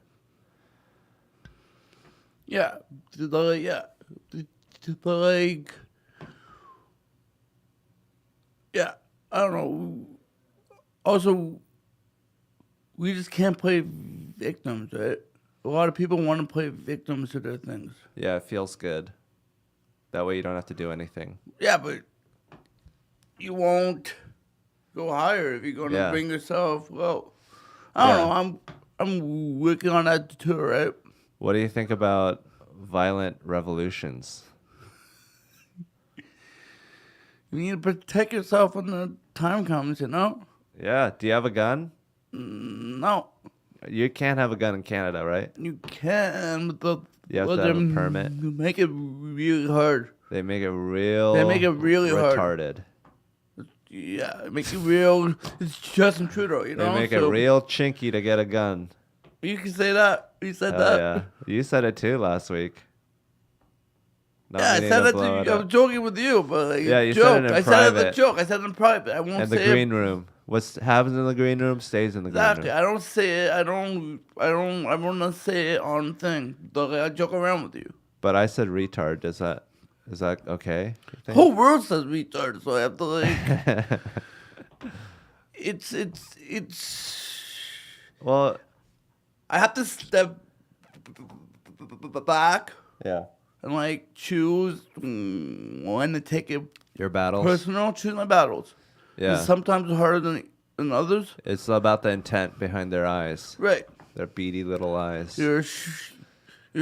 Yeah. Yeah. Like, yeah, I don't know. Also, we just can't play victims, right? A lot of people want to play victims to their things. Yeah, it feels good. That way you don't have to do anything. Yeah, but you won't go higher if you're going to Yeah. bring yourself low. I don't Yeah. know. I'm working on that too, right? What do you think about violent revolutions? You need to protect yourself when the time comes, you know? Yeah. Do you have a gun? No, You can't have a gun in Canada, right? you can, but You have to have a permit. Make it really hard. They make it real. They make it really hard. retarded. Yeah, it makes it real. It's Justin Trudeau, you They know? make it So real chinky to get a gun. You can say that. You said Hell that. yeah. You said it too last week. Not Yeah, I meaning said to that blow to it you. I up. was joking with you, but like, Yeah, you said joke. it in I said it as a private. joke. I said it in private. I won't In the say green it. room. What happens in the green room stays in the green Exactly. room. I don't say it. I want to say it on thing. But like, I joke around with you. But I said retard. Is that okay? you think? Whole world says retard, so I have to like. It's. Well, I have to step back yeah. and like choose when to take it Your battles. personal. Choose my battles. Yeah. It's sometimes harder than others. It's about the intent behind their eyes. Right. Their beady little eyes. You're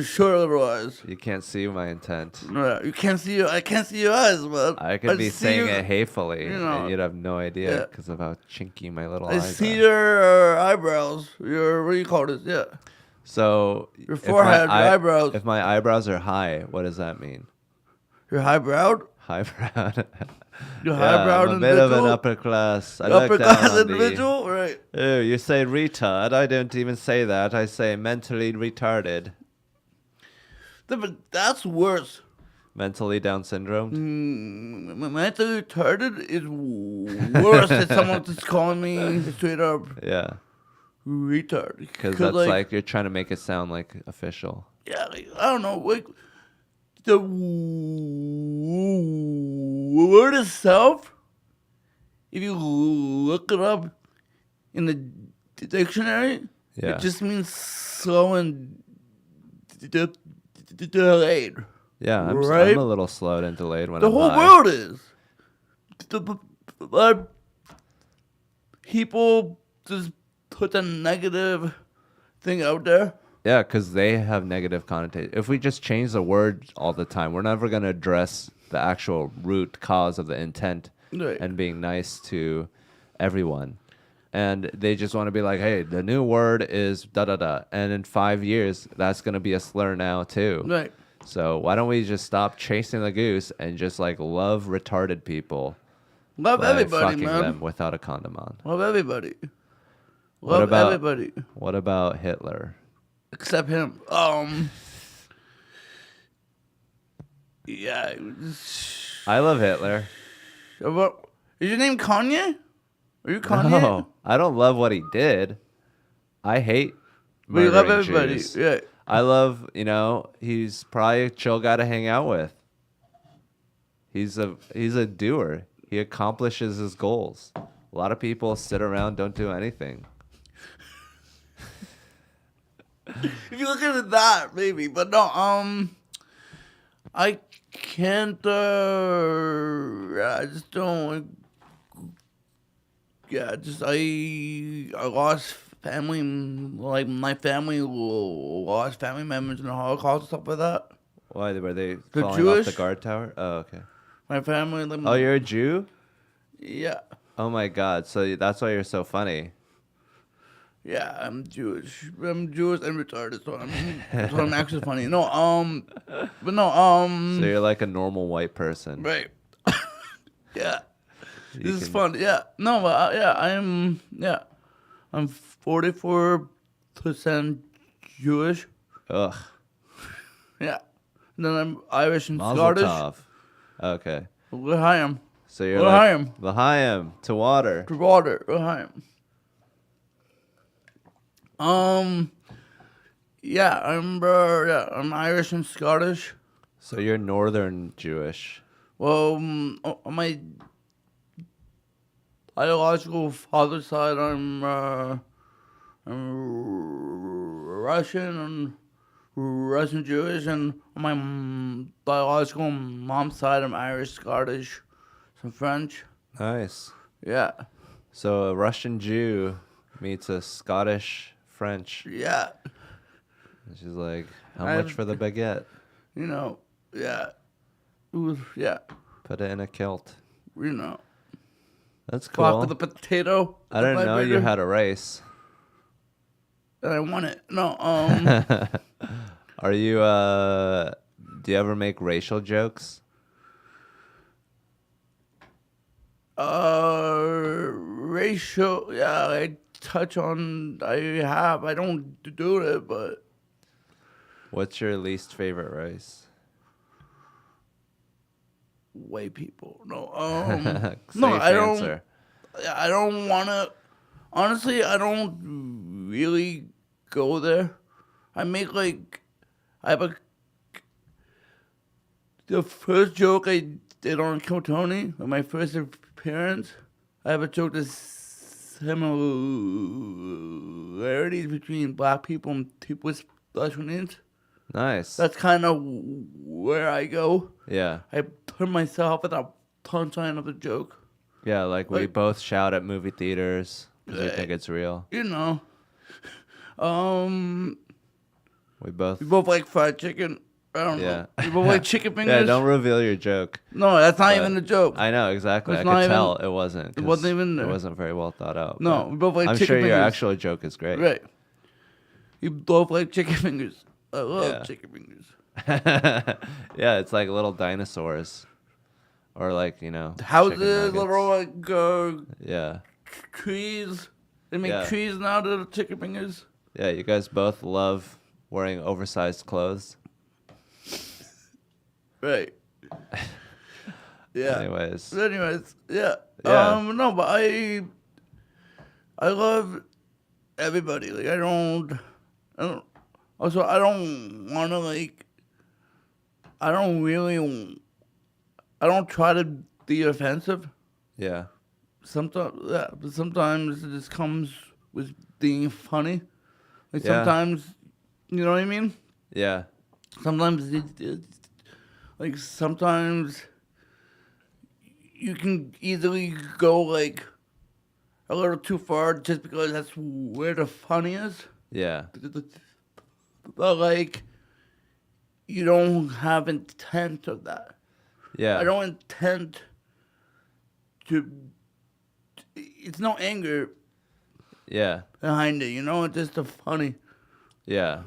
short of your eyes. You can't see my intent. Right. You can't see your. I can't see your eyes, man. I could be see saying your- it hatefully, you know, and you'd have no idea yeah. because of how chinky my little I eyes see are. your eyebrows. Your what do you call this? Yeah. So Your if forehead, my your eyebrows. If my eyebrows are high, what does that mean? Your highbrowed. Highbrow. Your Yeah, highbrowed I'm a bit of an individual. upper class. I look Upper down class on individual. Right. Oh, you say retard? I don't even say that. I say mentally retarded. But that's worse. Mentally Down syndrome. Mentally retarded is worse than someone just calling me straight up Yeah, retard. because that's like you're trying to make it sound like official. yeah, like, I don't know, like the word itself. If you look it up in the dictionary, Yeah. it just means slow and delayed. Yeah, I'm Right? a little slowed and delayed when The I'm whole high. world is. But people just put the negative thing out there. Yeah, because they have negative connotation. If we just change the word all the time, we're never going to address the actual root cause of the intent Right. and being nice to everyone. And they just want to be like, hey, the new word is da-da-da. And in 5 years, that's going to be a slur now, too. Right. So why don't we just stop chasing the goose and just like love retarded people Love by everybody, fucking man. them without a condom on? Love everybody. What Love about everybody. What about Hitler? Except him. Yeah. I love Hitler. Is your name Kanye? Are you Kanye? No, I don't love what he did. I hate But you love murdering everybody. Jews. Yeah. I love, he's probably a chill guy to hang out with. He's a doer. He accomplishes his goals. A lot of people sit around, don't do anything. If you look at it that, maybe. But no, I can't, I just don't, I lost family, like, my family lost family members in the Holocaust and stuff like that. Why were they The falling off Jewish? the guard tower? Oh, okay. My family, like, Oh, you're a Jew? yeah. Oh my God! So that's why you're so funny. Yeah, I'm Jewish. I'm Jewish and retarded, so I'm actually funny. No, but no, So you're like a normal white person. right. Yeah. You This is can- fun. Yeah. No, but I'm 44% Jewish. Ugh. Yeah. And then I'm Irish and Mazel Scottish. tov. Okay. L'chaim. So you're L'chaim. like L'chaim to water. To water. L'chaim. Yeah, I'm Irish and Scottish. So you're Northern Jewish. Well, on my biological father's side, I'm Russian and Russian Jewish, and on my biological mom's side, I'm Irish, Scottish, some French. Nice. Yeah, So a Russian Jew meets a Scottish French. yeah, And she's like, how I've- much for the baguette? yeah. It was, yeah, Put it in a kilt. That's Fuck cool. with the potato. I didn't know you had a race. And I won it. No, Are you, do you ever make racial jokes? Racial, yeah, I don't do it, but What's your least favorite race? white people. No, Safe I don't. answer. I don't want to. Honestly, I don't really go there. I have the first joke I did on Kill Tony, on my first appearance, I have a joke that's similarities between black people and people with special needs. Nice. That's kind of where I go. Yeah. I put myself at the punchline of the joke. Yeah, like we Like- both shout at movie theaters because we think it's real. You know. We both. We both like fried chicken. I don't Yeah. know. We both like chicken fingers. Yeah, don't reveal your joke. No, that's not But even a joke. I know, exactly. It's I not could even- tell it wasn't. 'cause wasn't even there. It wasn't very well thought out. No, but we both like I'm chicken sure your fingers. actual joke is great. Right. We both like chicken fingers. I love Yeah. chicken fingers. Yeah, it's like little dinosaurs. Or like, chicken Houses, nuggets. little Yeah. trees. They make Yeah. trees now that are chicken fingers. Yeah, you guys both love wearing oversized clothes. Right. Yeah. Anyways. Yeah. Yeah. No, but I love everybody. Like I don't also I don't wanna I don't try to be offensive. Yeah. Sometimes but sometimes it just comes with being funny. Like Yeah. sometimes you know what I mean? Yeah. Sometimes sometimes you can easily go like a little too far just because that's where the fun is. Yeah. But like you don't have intent of that. Yeah. I don't intend to. It's no anger Yeah. behind it, you know. It's just a funny. Yeah.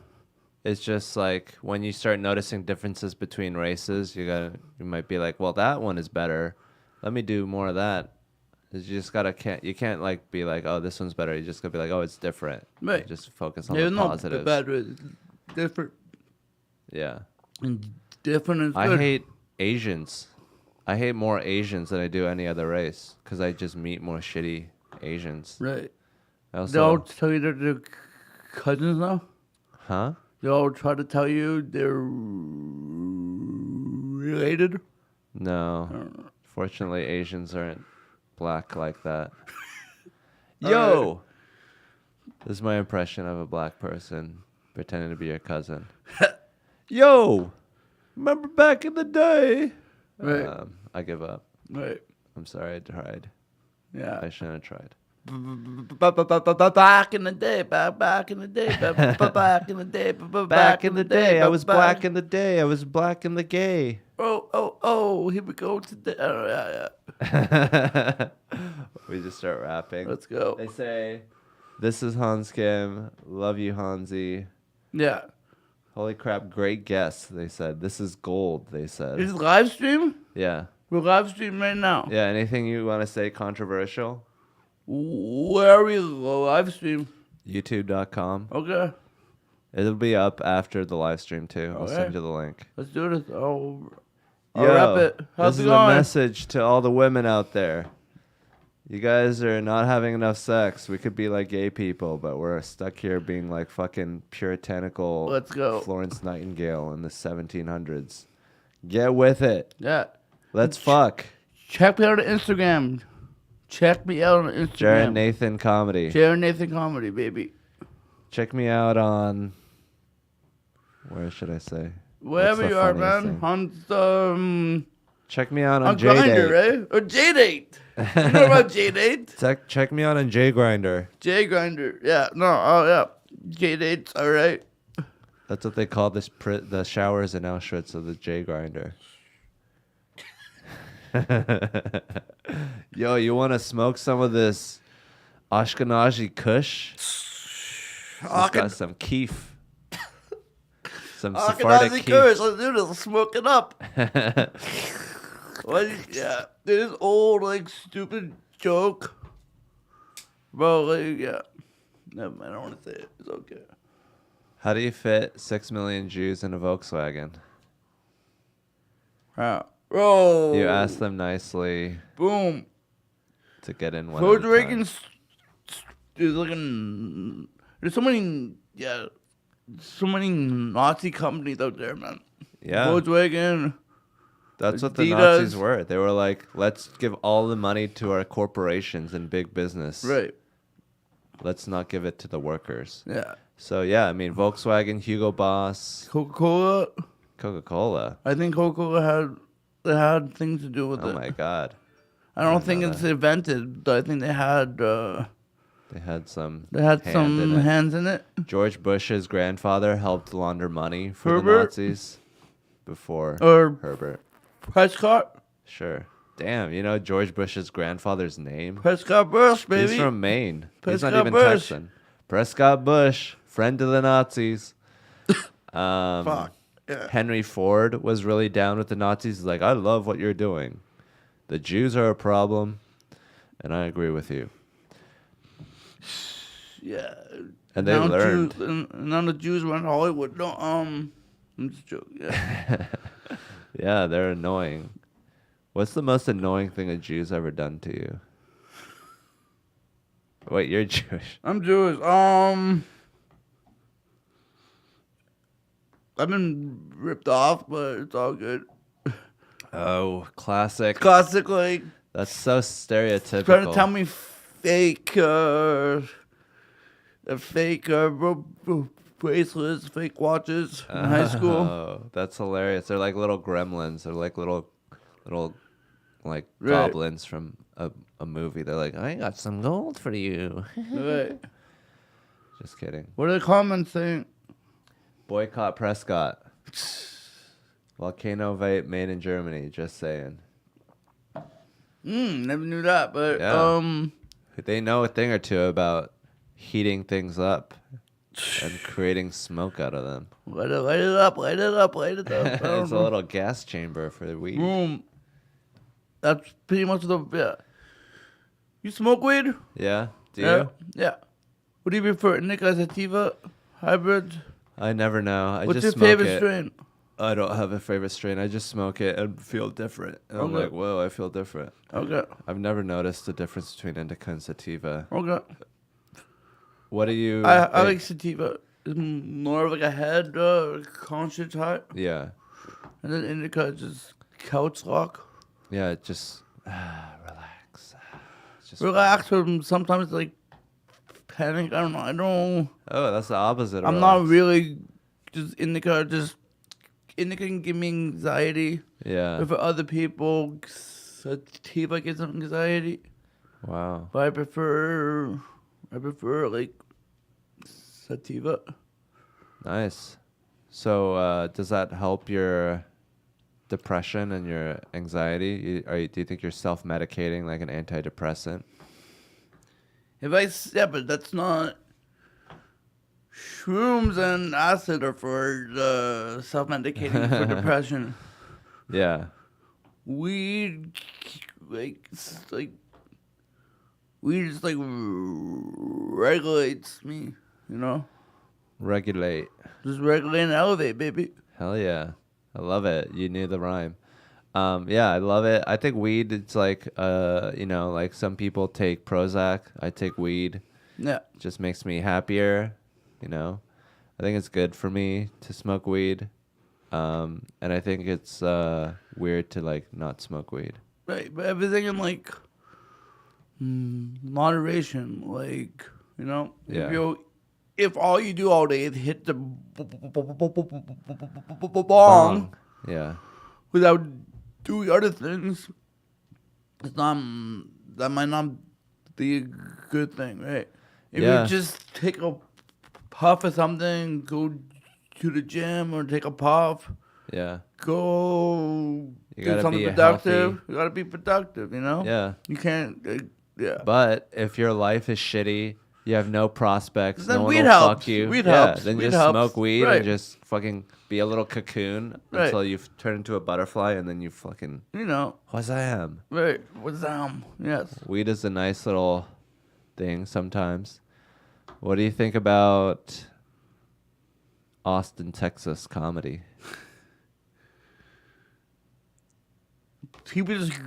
It's just like when you start noticing differences between races, you might be like, well, that one is better. Let me do more of that. You just you can't like be like, oh, this one's better. You just gotta be like, oh, it's different. Right. You just focus on There's the no positives. bad with different. Yeah. And different is good. I hate Asians. I hate more Asians than I do any other race because I just meet more shitty Asians. Right. I also, They all tell you that they're cousins now? huh? They all try to tell you they're related? No. Fortunately, Asians aren't black like that. All Yo! This is my impression of a black person pretending to be your cousin. Yo! Remember back in the day? Right. I give up. Right. I'm sorry I tried. Yeah. I shouldn't have tried. Back in the day, back in the day, back in the day, Back in the day, I was black in the day. I was black in the gay. Oh, here we go today. Oh, yeah. We just start rapping. Let's go. They say, this is Hans Kim. Love you, Hansi. Yeah. Holy crap, great guess, they said. This is gold, they Is said. it live stream? Yeah. We're live streaming right now. Yeah, anything you want to say controversial? Where are we live stream? YouTube.com. Okay. It'll be up after the live stream, too. I'll Okay. send you the link. Let's do this. I'll Yo, wrap it. How's this it is going? a message to all the women out there. You guys are not having enough sex. We could be like gay people, but we're stuck here being like fucking puritanical Let's go. Florence Nightingale in the 1700s. Get with it. Yeah. Let's fuck. Check me out on Instagram. Check me out on Instagram. Jared Nathan Comedy. Jared Nathan Comedy, baby. Check me out on... Where should I say? Wherever What's the you are, funniest man. thing? Check me out on On Grindr, J-Date. right? Or J-Date. You know about J-Date? Check me out on J-Grinder. J-Grinder. Yeah. No. Oh, yeah. J-Date's all right. That's what they call the showers in Auschwitz of the J-Grinder. Yo, you want to smoke some of this Ashkenazi Kush? It's got some keef. Some Sephardic Ashkenazi keef. curse. Let's do this. Let's smoke it up. Yeah. This old, like, stupid joke. Bro, like, yeah. No, I don't want to say it. It's okay. How do you fit 6 million Jews in a Volkswagen? Bro. You ask them nicely Boom. to get in one. Volkswagen is looking. There's so many, so many Nazi companies out there, man. Yeah. Volkswagen. That's what the Adidas. Nazis were. They were like, let's give all the money to our corporations and big business. Right. Let's not give it to the workers. Yeah. So, yeah, I mean, Volkswagen, Hugo Boss, Coca-Cola. Coca-Cola. I think Coca-Cola had things to do with it. Oh, my God. I don't didn't think know it's that. invented, but I think they had They had some some in it. hands in it. George Bush's grandfather helped launder money for the Herbert? Nazis before Or Herbert. Prescott. Sure. Damn, you know George Bush's grandfather's name? Prescott Bush, baby. He's from Maine. He's Prescott not even Bush. Texan. Prescott Bush, friend of the Nazis. Fuck. Yeah. Henry Ford was really down with the Nazis. He's like, I love what you're doing. The Jews are a problem, and I agree with you. Yeah. And they learned. None of the Jews went to Hollywood. No, I'm just joking. Yeah. Yeah, they're annoying. What's the most annoying thing a Jew's ever done to you? Wait, you're Jewish. I'm Jewish. I've been ripped off, but it's all good. Oh, classic. Classic, like, That's so stereotypical. trying to tell me fake, bracelets, fake watches in high school. Oh, that's hilarious. They're like little gremlins. They're like little like Right. goblins from a movie. They're like, I got some gold for you. Right. Just kidding. What are the comments saying? Boycott Prescott. Volcano vape made in Germany. Just saying. Never knew that, but Yeah. They know a thing or two about heating things up. and creating smoke out of them. Light it up, light it up, light it up. I It's don't a know. little gas chamber for the weed. That's pretty much yeah. You smoke weed? Yeah. Do Yeah. you? Yeah. What do you prefer, indica, sativa, hybrid? I never know. I What's just your smoke favorite it. strain? I don't have a favorite strain. I just smoke it and feel different. And I'm Okay. like, whoa, I feel different. Okay. I've never noticed the difference between indica and sativa. Okay. What do you? I like sativa. It's more of like a head conscious type. Yeah. And then indica is just couch lock. Yeah. It just relax. It's just Relax or sometimes like panic. I don't know. I don't. Oh, that's the opposite. Of I'm relax. not really just indica. Just indica can give me anxiety. Yeah. But for other people, sativa gives them anxiety. Wow. But I prefer like sativa. Nice. So, does that help your depression and your anxiety? Do you think you're self-medicating like an antidepressant? Yeah, but that's not. Shrooms and acid are for self-medicating for depression. Yeah. Weed, weed just regulates me, you know? Regulate. Just regulate and elevate, baby. Hell yeah. I love it. You knew the rhyme. Yeah, I love it. I think weed, it's like, like some people take Prozac. I take weed. Yeah. It just makes me happier, I think it's good for me to smoke weed. And I think it's weird to, like, not smoke weed. Right, but everything in, like, moderation, like, Yeah. If all you do all day is hit the bong Bong. Yeah. without doing other things, that might not be a good thing, right? If Yeah. you just take a puff of something, go to the gym or take a puff, Yeah. go You do gotta something be productive. healthy. You gotta be productive, Yeah. You can't, yeah. But if your life is shitty, you have no prospects, Then no one weed will helps. fuck you. Weed yeah, helps. then Weed just helps. smoke weed Right. and just fucking be a little cocoon Right. until you turn into a butterfly and then you fucking what's I am. Right. What's yes. Weed is a nice little thing sometimes. What do you think about Austin, Texas comedy? People just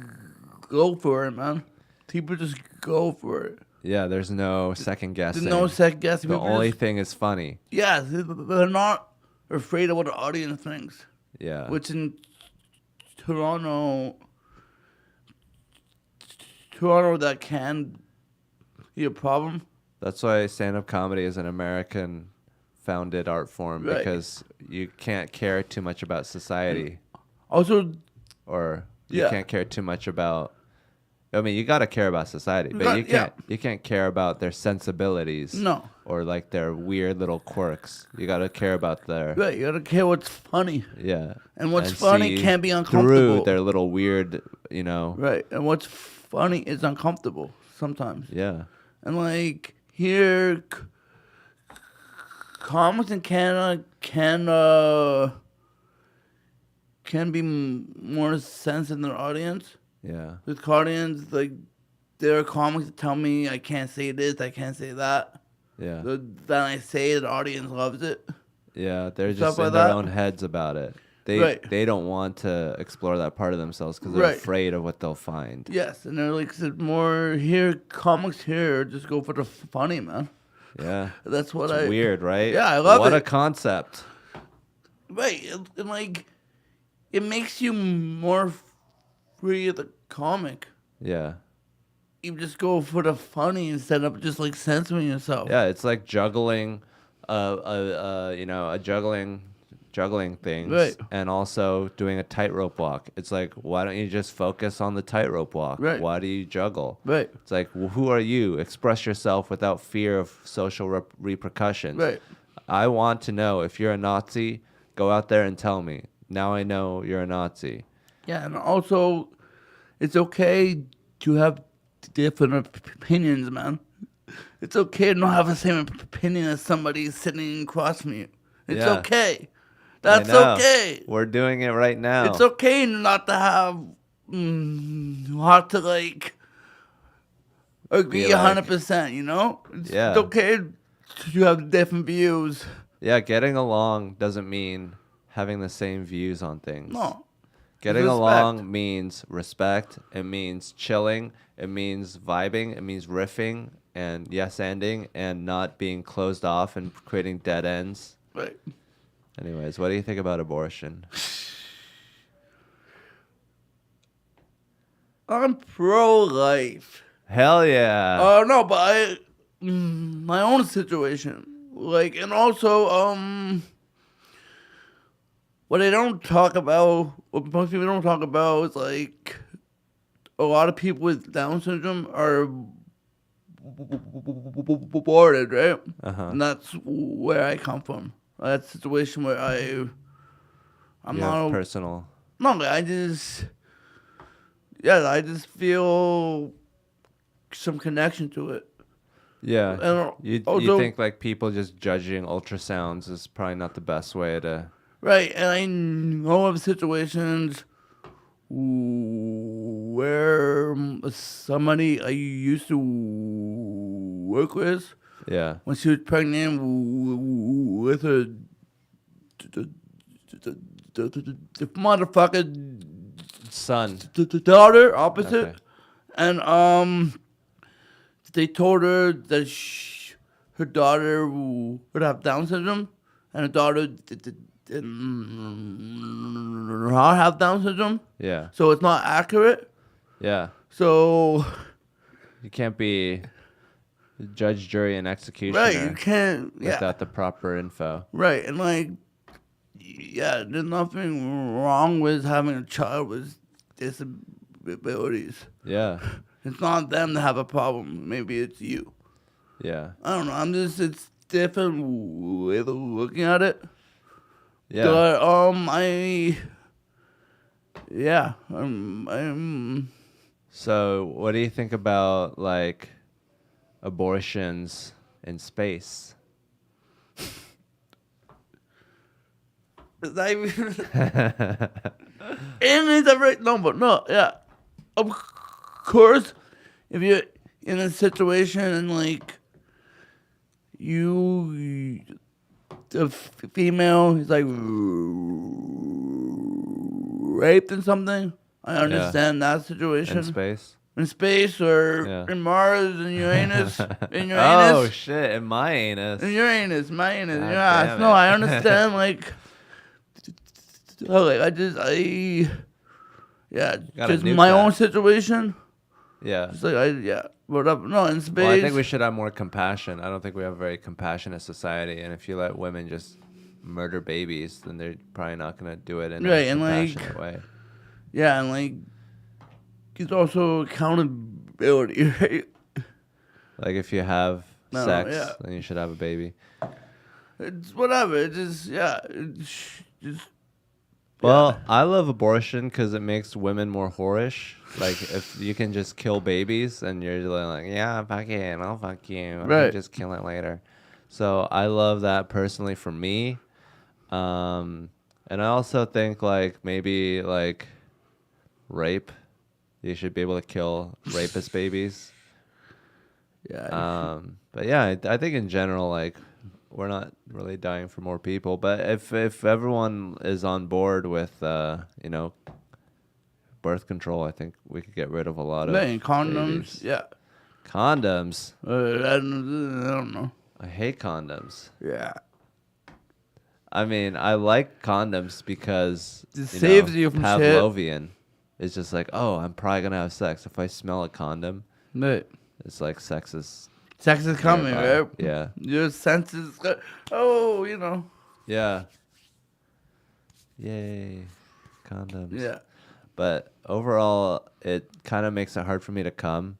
go for it, man. People just go for it. Yeah, there's no second guessing. There's no second guessing. The People only just, thing is funny. yeah, they're not afraid of what the audience thinks. Yeah. Which in Toronto, that can be a problem. That's why stand-up comedy is an American-founded art form, Right. because you can't care too much about society, Also, or you Yeah. can't care too much about. I mean, you gotta care about society, but you Yeah. can't care about their sensibilities. No. Or like their weird little quirks. You gotta care about their right, you gotta care what's funny. yeah. And what's funny see can be through uncomfortable. their little weird, Right, and what's funny is uncomfortable sometimes. Yeah. And like here, comics in Canada can be more sensitive in their audience. Yeah. With Canadians, like there are comics that tell me I can't say this, I can't say that. Yeah. So then I say it, the audience loves it. Yeah, they're Stuff just in like their that. own heads about it. They don't want to explore that part of themselves because they're Right. afraid of what they'll find. Yes, and they're like said more here. Comics here just go for the funny, man. Yeah. That's what It's I weird, right? Yeah, I love what it. a concept. Right, and like it makes you more free of the comic. Yeah. You just go for the funny instead of just like censoring yourself. Yeah, it's like juggling a juggling things, Right. and also doing a tightrope walk. It's like, why don't you just focus on the tightrope walk? Right. Why do you juggle? Right. It's like, well, who are you? Express yourself without fear of social repercussions. Right. I want to know if you're a Nazi. Go out there and tell me. Now I know you're a Nazi. Yeah, and also, it's okay to have different opinions, man. It's okay to not have the same opinion as somebody sitting across from you. It's Yeah. okay. I That's know. okay. We're doing it right now. It's okay not to have not to like agree Be like- 100%. You know, it's Yeah. okay to have different views. Yeah, getting along doesn't mean having the same views on things. No. Getting Respect. along means respect. It means chilling. It means vibing. It means riffing and yes-anding and not being closed off and creating dead ends. Right. Anyways, what do you think about abortion? I'm pro-life. Hell yeah. No, but my own situation, like, and also, what they don't talk about, what most people don't talk about is like, a lot of people with Down syndrome are aborted, right? Uh-huh. And that's where I come from. That's a situation where I'm You not have personal. no, I just feel some connection to it. Yeah. And You also, think like people just judging ultrasounds is probably not the best way to. right, and I know of situations where somebody I used to work with, Yeah. when she was pregnant with her the motherfucker Son. the daughter opposite, Okay. and they told her that her daughter would have Down syndrome, and her daughter did not have Down syndrome, Yeah. so it's not accurate. Yeah. So You can't be judge, jury, and executioner right, you can't. Yeah, without the proper info. right, and like, yeah, there's nothing wrong with having a child with disabilities. Yeah. It's not them that have a problem. Maybe it's you. Yeah. I don't know. It's different way of looking at it. Yeah. But I'm So, what do you think about like abortions in space? is that even aliens are right? No, but no, yeah. Of course, if you're in a situation and like you, the female is like raped and something, I understand that situation. In space? In space or Yeah. in Mars, in Uranus, in Oh Uranus, shit! In my anus. in Uranus, my anus, in God your ass. damn No, it. I understand. Like, okay, Gotta just nuke my that. own situation. Yeah. It's like whatever. No, in space. Well, I think we should have more compassion. I don't think we have a very compassionate society, and if you let women just murder babies, then they're probably not gonna do it in Right, a and, like, compassionate way. Yeah, and like, it's also accountability, right? Like if you have No, sex, yeah. then you should have a baby. It's whatever. It just just. Well, I love abortion because it makes women more whorish. Like if you can just kill babies, and you're like, yeah, fuck it, I'll fuck you. I Right. can just kill it later. So I love that personally for me. And I also think like maybe like rape. You should be able to kill rapist babies. Yeah. But yeah, I think in general, like we're not really dying for more people. But if everyone is on board with birth control, I think we could get rid of a lot of Man, condoms. babies. Yeah. Condoms. I don't know. I hate condoms. Yeah. I mean, I like condoms because It saves you from shit. Pavlovian. It's just like, oh, I'm probably gonna have sex if I smell a condom. Right. It's like sex is. Sex is coming, nearby. right? Yeah. Your senses. Oh, you know. Yeah. Yay, condoms. Yeah. But overall, it kind of makes it hard for me to come,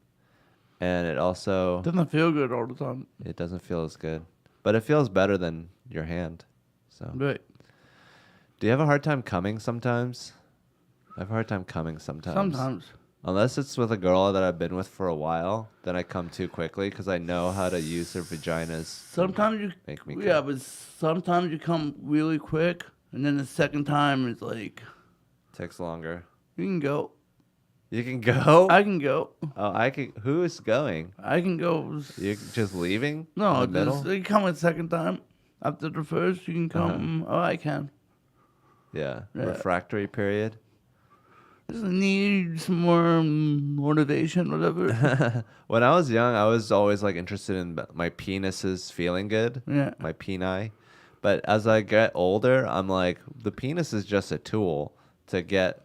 and it also Doesn't feel good all the time. it doesn't feel as good, but it feels better than your hand. So, Right. do you have a hard time coming sometimes? I have a hard time coming sometimes. Sometimes. Unless it's with a girl that I've been with for a while, then I come too quickly because I know how to use their vaginas. Sometimes you, make me yeah, come. but sometimes you come really quick, and then the second time it's like Takes longer. you can go. You can go. I can go. Oh, I can. Who is going? I can go. You just leaving? No, in the middle. you come a second time. After the first, you can come. Oh, I can. Yeah. Yeah. Refractory period. Just need some more motivation, whatever. When I was young, I was always like interested in my penises feeling good. Yeah. My peni. But as I get older, I'm like, the penis is just a tool to get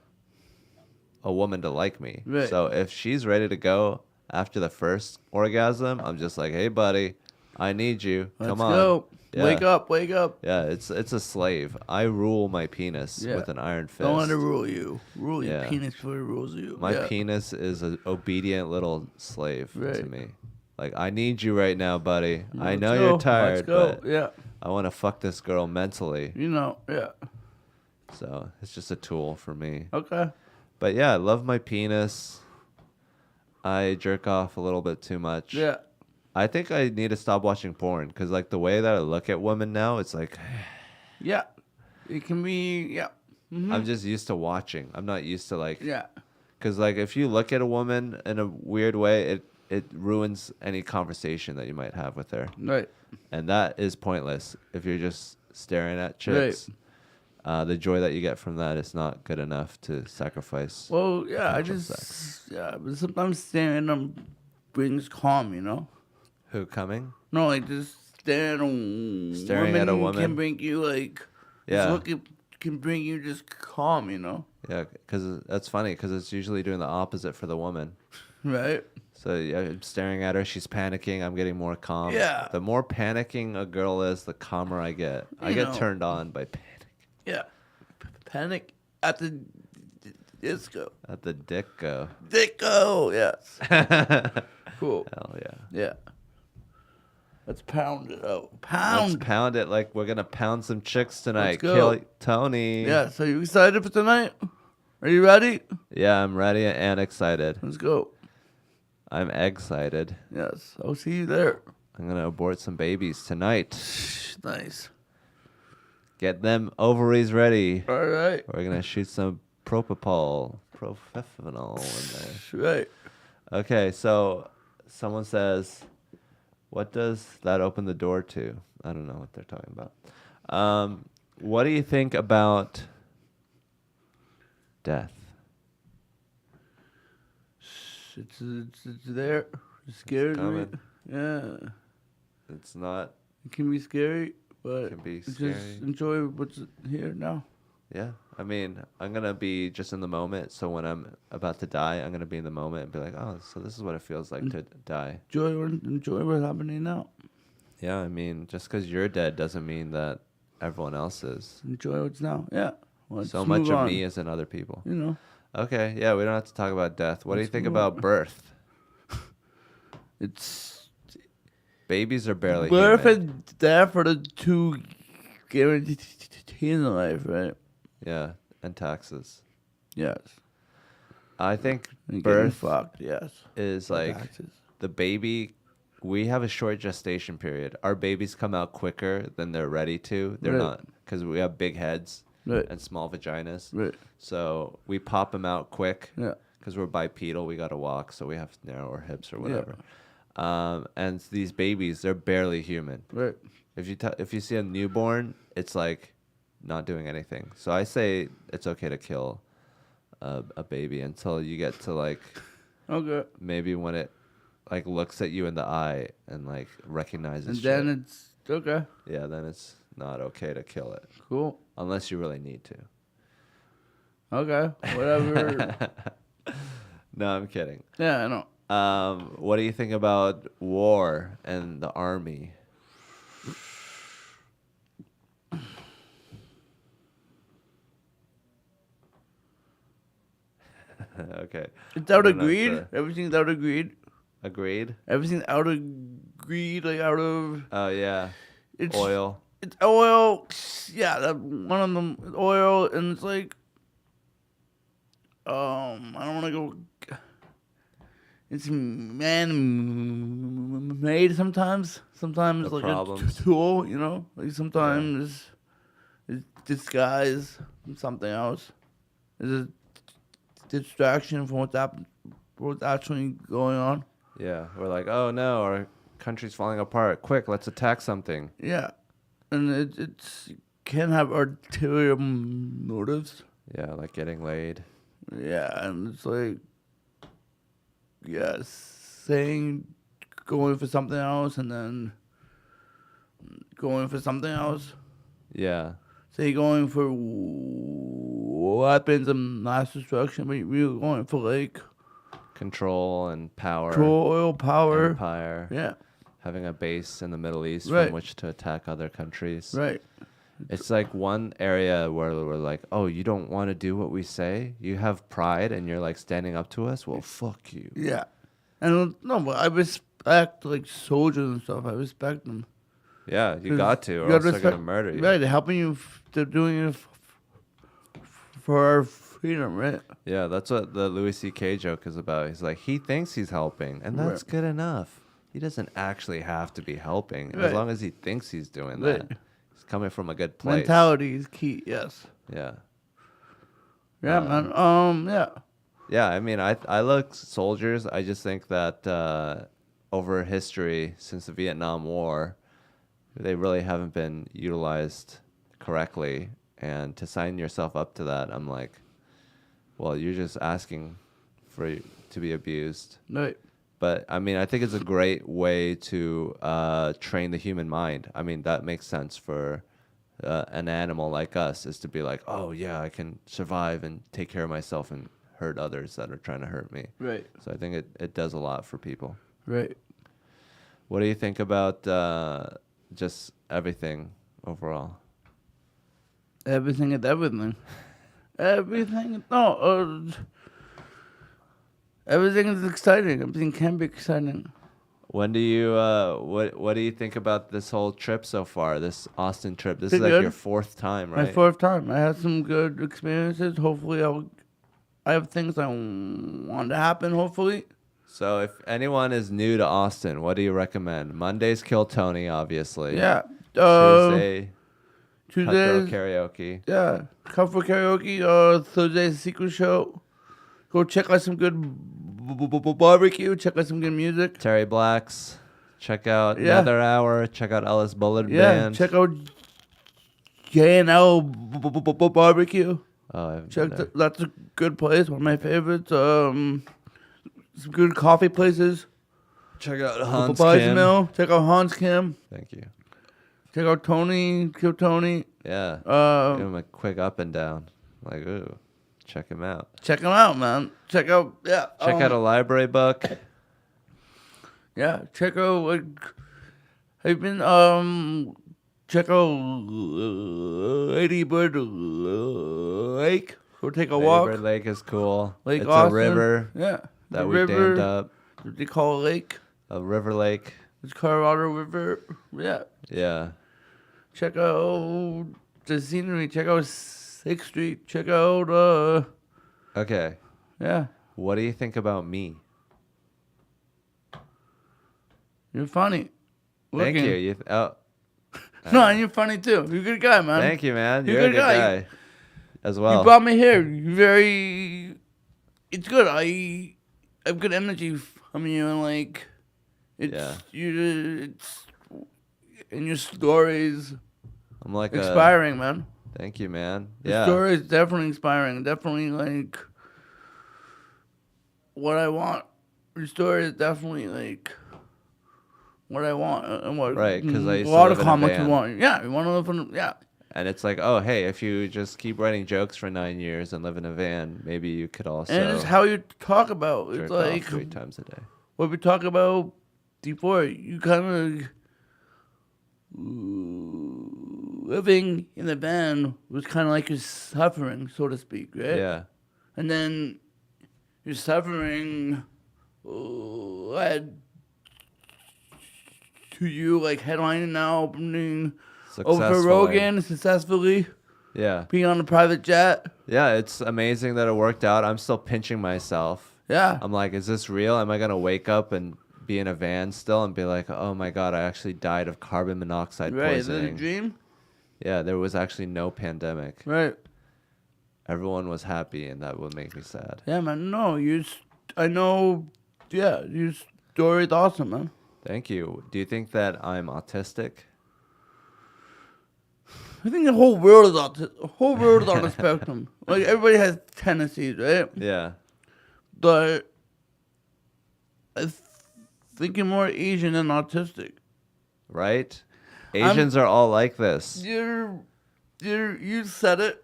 a woman to like me. Right. So if she's ready to go after the first orgasm, I'm just like, hey, buddy, I need you. Come on. Let's go. Yeah. Wake up, wake up. Yeah, it's a slave. I rule my penis Yeah. with an iron fist. Don't let it rule you. Rule your Yeah. penis before it rules you. My Yeah. penis is an obedient little slave to Right. me. Like, I need you right now, buddy. I Let's know go. you're Let's tired, go. but Yeah. I want to fuck this girl mentally. You know. Yeah. So it's just a tool for me. Okay. But yeah, I love my penis. I jerk off a little bit too much. Yeah. I think I need to stop watching porn because, like, the way that I look at women now, it's like Yeah. It can be. Yeah. Mhm. I'm just used to watching. I'm not used to like, Yeah. because like if you look at a woman in a weird way, it ruins any conversation that you might have with her, Right. and that is pointless if you're just staring at chicks. The joy that you get from that is not good enough to sacrifice. Well, yeah. I potential just. sex. Yeah. But sometimes staring at them brings calm. You know. Who coming? No, like just staring at a woman? can bring you like. Yeah. Look can bring you just calm. You know. Yeah, because that's funny because it's usually doing the opposite for the woman. Right. So yeah, I'm staring at her. She's panicking. I'm getting more calm. Yeah. The more panicking a girl is, the calmer I get. I get know. turned on by panic. Yeah. Panic at the disco. At the dick go. Disco. Yes. Hell Cool. yeah. Yeah. Let's pound it out. Let's Pound. pound it like we're gonna pound some chicks tonight. go. Kill Tony. Yeah. So you excited for tonight? Are you ready? Yeah, I'm ready and excited. Let's go. I'm excited. Yes. I'll see you there. I'm gonna abort some babies tonight. Nice. Get them ovaries ready. All right. We're gonna shoot some propofol in there. Right. Okay, so someone says, what does that open the door to? I don't know what they're talking about. What do you think about death? It's there. It scares me. coming. Yeah. It's not, It can be scary, but can be just scary. enjoy what's here now. Yeah. I mean, I'm going to be just in the moment. So when I'm about to die, I'm going to be in the moment and be like, oh, so this is what it feels like to die. Enjoy what's happening now. Yeah. I mean, just because you're dead doesn't mean that everyone else is. Enjoy what's now. Yeah. Let's So much move of on. me is in other people. You know. Okay. Yeah. We don't have to talk about death. What do you Let's think move about on. birth? It's Babies are barely birth human. and death are the two guaranteed in life, right? Yeah. And taxes. Yes. I think And getting birth fucked. Yes. is like Taxes. the baby. We have a short gestation period. Our babies come out quicker than they're ready to. They're Right. not because we have big heads Right. and small vaginas. Right. So we pop them out quick Yeah. because we're bipedal. We got to walk, so we have narrower hips or whatever. And these babies, they're barely human. Right. If you see a newborn, it's like not doing anything. So I say it's okay to kill a baby until you get to like Okay. maybe when it like looks at you in the eye and like recognizes And shit. then it's okay. Yeah, then it's not okay to kill it Cool. unless you really need to. Okay. Whatever. No, I'm kidding. Yeah, I know. What do you think about war and the army? Okay. It's out I of don't have greed. to- Everything's out of greed. Agreed? Everything's out of greed, like out of Oh, yeah. it's Oil. It's oil. Yeah, that one of them oil, and it's like, I don't want to go it's man-made sometimes. Sometimes The like problems. a tool, you know. Like sometimes it's disguise from something else. It's a distraction from what's actually going on. Yeah, we're like, oh no, our country's falling apart. Quick, let's attack something. Yeah, and it's can have ulterior motives. Yeah, like getting laid. Yeah, and it's like, yeah, saying going for something else and then going for something else. Yeah, Say going for weapons of mass destruction, but you're going for like control and power, oil power. empire, Yeah, having a base in the Middle East Right. from which to attack other countries. right. It's like one area where we're like, oh, you don't want to do what we say? You have pride and you're like standing up to us? Well, fuck you. Yeah, and no, but I respect like soldiers and stuff. I respect them. Yeah, you 'Cause got to, you or gotta else they're respect- going to murder you. Right, they're helping you. They're doing it for our freedom, right? Yeah, that's what the Louis C.K. joke is about. He's like, he thinks he's helping, and that's Right. good enough. He doesn't actually have to be helping, as Right. long as he thinks he's doing Right. that. He's coming from a good place. Mentality is key. Yes. Yeah. Yeah, man. Yeah. Yeah, I mean, I look soldiers. I just think that over history, since the Vietnam War, they really haven't been utilized correctly. And to sign yourself up to that, I'm like, well, you're just asking to be abused. Right. But I mean, I think it's a great way to train the human mind. I mean, that makes sense for an animal like us, is to be like, oh yeah, I can survive and take care of myself and hurt others that are trying to hurt me. Right. So I think it does a lot for people. Right. What do you think about just everything overall? Everything is everything. Everything. No. Everything is exciting. Everything can be exciting. When do you what do you think about this whole trip so far? This Austin trip. This is Pretty like good. your fourth time, right? My fourth time. I had some good experiences. Hopefully, I have things I want to happen. Hopefully. So if anyone is new to Austin, what do you recommend? Mondays Kill Tony, obviously. Yeah. Tuesday Cutthroat Tuesdays. Karaoke. Yeah. Come for karaoke. Thursday's secret show. Go check out some good barbecue. Check out some good music. Terry Blacks. Check out Yeah. Nether Hour. Check out Ellis Bullard Yeah. Band. Check out J&L barbecue. Oh, I haven't Check been there. that's a good place. One of my favorites. Some good coffee places. Check out Hans Papayas Kim. Mill. Check out Hans Kim. Thank you. Check out Tony. Kill Tony. Yeah. Give him a quick up and down. Like, ooh, check him out. Check him out, man. Check out, yeah. Check out a library book. Yeah, check out, like, have you been, check out Lady Bird Lake. Go take a walk. Ladybird Lake is cool. Lake It's Austin. a river Yeah. that the we river, dammed up. They call a lake. A river lake. It's Colorado River. Yeah. Yeah. Check out the scenery. Check out 6th Street. Check out, Okay. yeah. What do you think about me? You're funny. Thank Looking. you. No, No, and you're funny too. You're a good guy, man. thank you, man. You're You're a a good good guy. guy as well. You brought me here. You're very. It's good. I have good energy from you, and like, it's Yeah. it's and your stories I'm like inspiring, man. Thank you, man. Your Yeah. story is definitely inspiring. Definitely like what I want. Your story is definitely like what I want and what Right, 'cause I used a to lot live of in a comics van. want. Yeah, you want to live in. Yeah, And it's like, oh, hey, if you just keep writing jokes for 9 years and live in a van, maybe you could also and it's how you talk about. jerk It's off like 3 times a day. what we talked about before. You kind of living in the van was kind of like you're suffering, so to speak, right? Yeah. And then your suffering led to you like headlining now, opening over Successfully. Rogan successfully, Yeah. being on a private jet. Yeah, it's amazing that it worked out. I'm still pinching myself. Yeah. I'm like, is this real? Am I gonna wake up and be in a van still and be like, oh my god, I actually died of carbon monoxide Right. Is it a poisoning? dream? Yeah, there was actually no pandemic. Right. Everyone was happy, and that would make me sad. Yeah, man. No, I know. Yeah, your story's awesome, man. Thank you. Do you think that I'm autistic? I think the whole world is the whole world is on the spectrum. Like everybody has tendencies, right? Yeah. But I think you're more Asian than autistic. Right? Asians are all like this. You said it.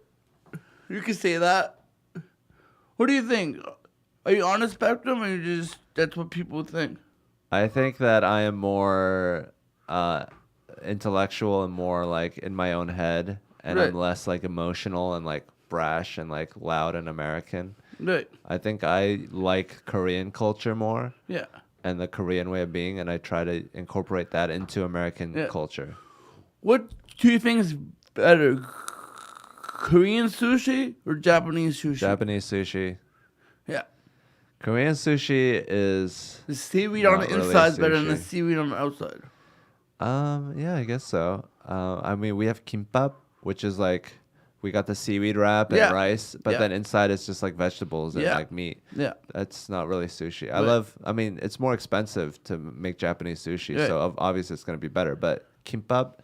You can say that. What do you think? Are you on the spectrum, or you just that's what people think? I think that I am more intellectual and more like in my own head, and Right. I'm less like emotional and like brash and like loud and American. Right. I think I like Korean culture more Yeah. and the Korean way of being, and I try to incorporate that into American Yeah. culture. What do you think is better, Korean sushi or Japanese sushi? Japanese sushi. Yeah. Korean sushi is The seaweed on the Not really inside is better than the sushi. seaweed on the outside. yeah, I guess so. I mean, we have kimbap, which is like we got the seaweed wrap and Yeah. rice, but Yeah. then inside it's just like vegetables and Yeah. like meat. Yeah. That's not really sushi. Right. I mean, it's more expensive to make Japanese sushi, Right. so obviously it's going to be better. But kimbap,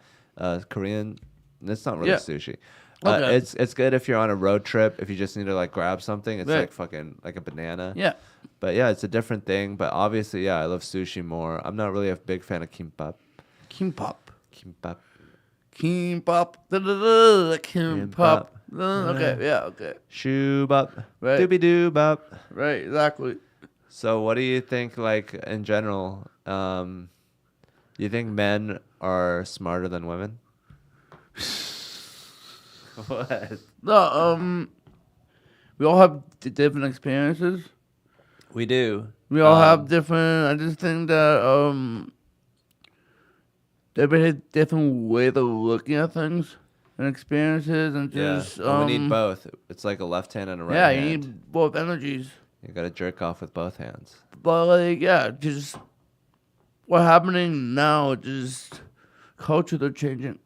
Korean, it's not really Yeah. sushi. Okay. It's good if you're on a road trip. If you just need to like grab something, it's Right. like fucking like a banana. Yeah. But yeah, it's a different thing. But obviously, yeah, I love sushi more. I'm not really a big fan of kimbap. Kimbap. Kimbap. Kimbap. Da-da-da. Kimbap. Okay. Yeah. Okay. Shoobap. Right. Doobie doobap. Right. Exactly. So what do you think, like, in general, you think men are smarter than women? What? No. We all have different experiences. We do. We all have different. I just think that everybody has different ways of looking at things and experiences, and Yeah. just And we need both. It's like a left hand and a right yeah, hand. you need both energies. You gotta jerk off with both hands. But like, yeah, just what's happening now, just cultures are changing.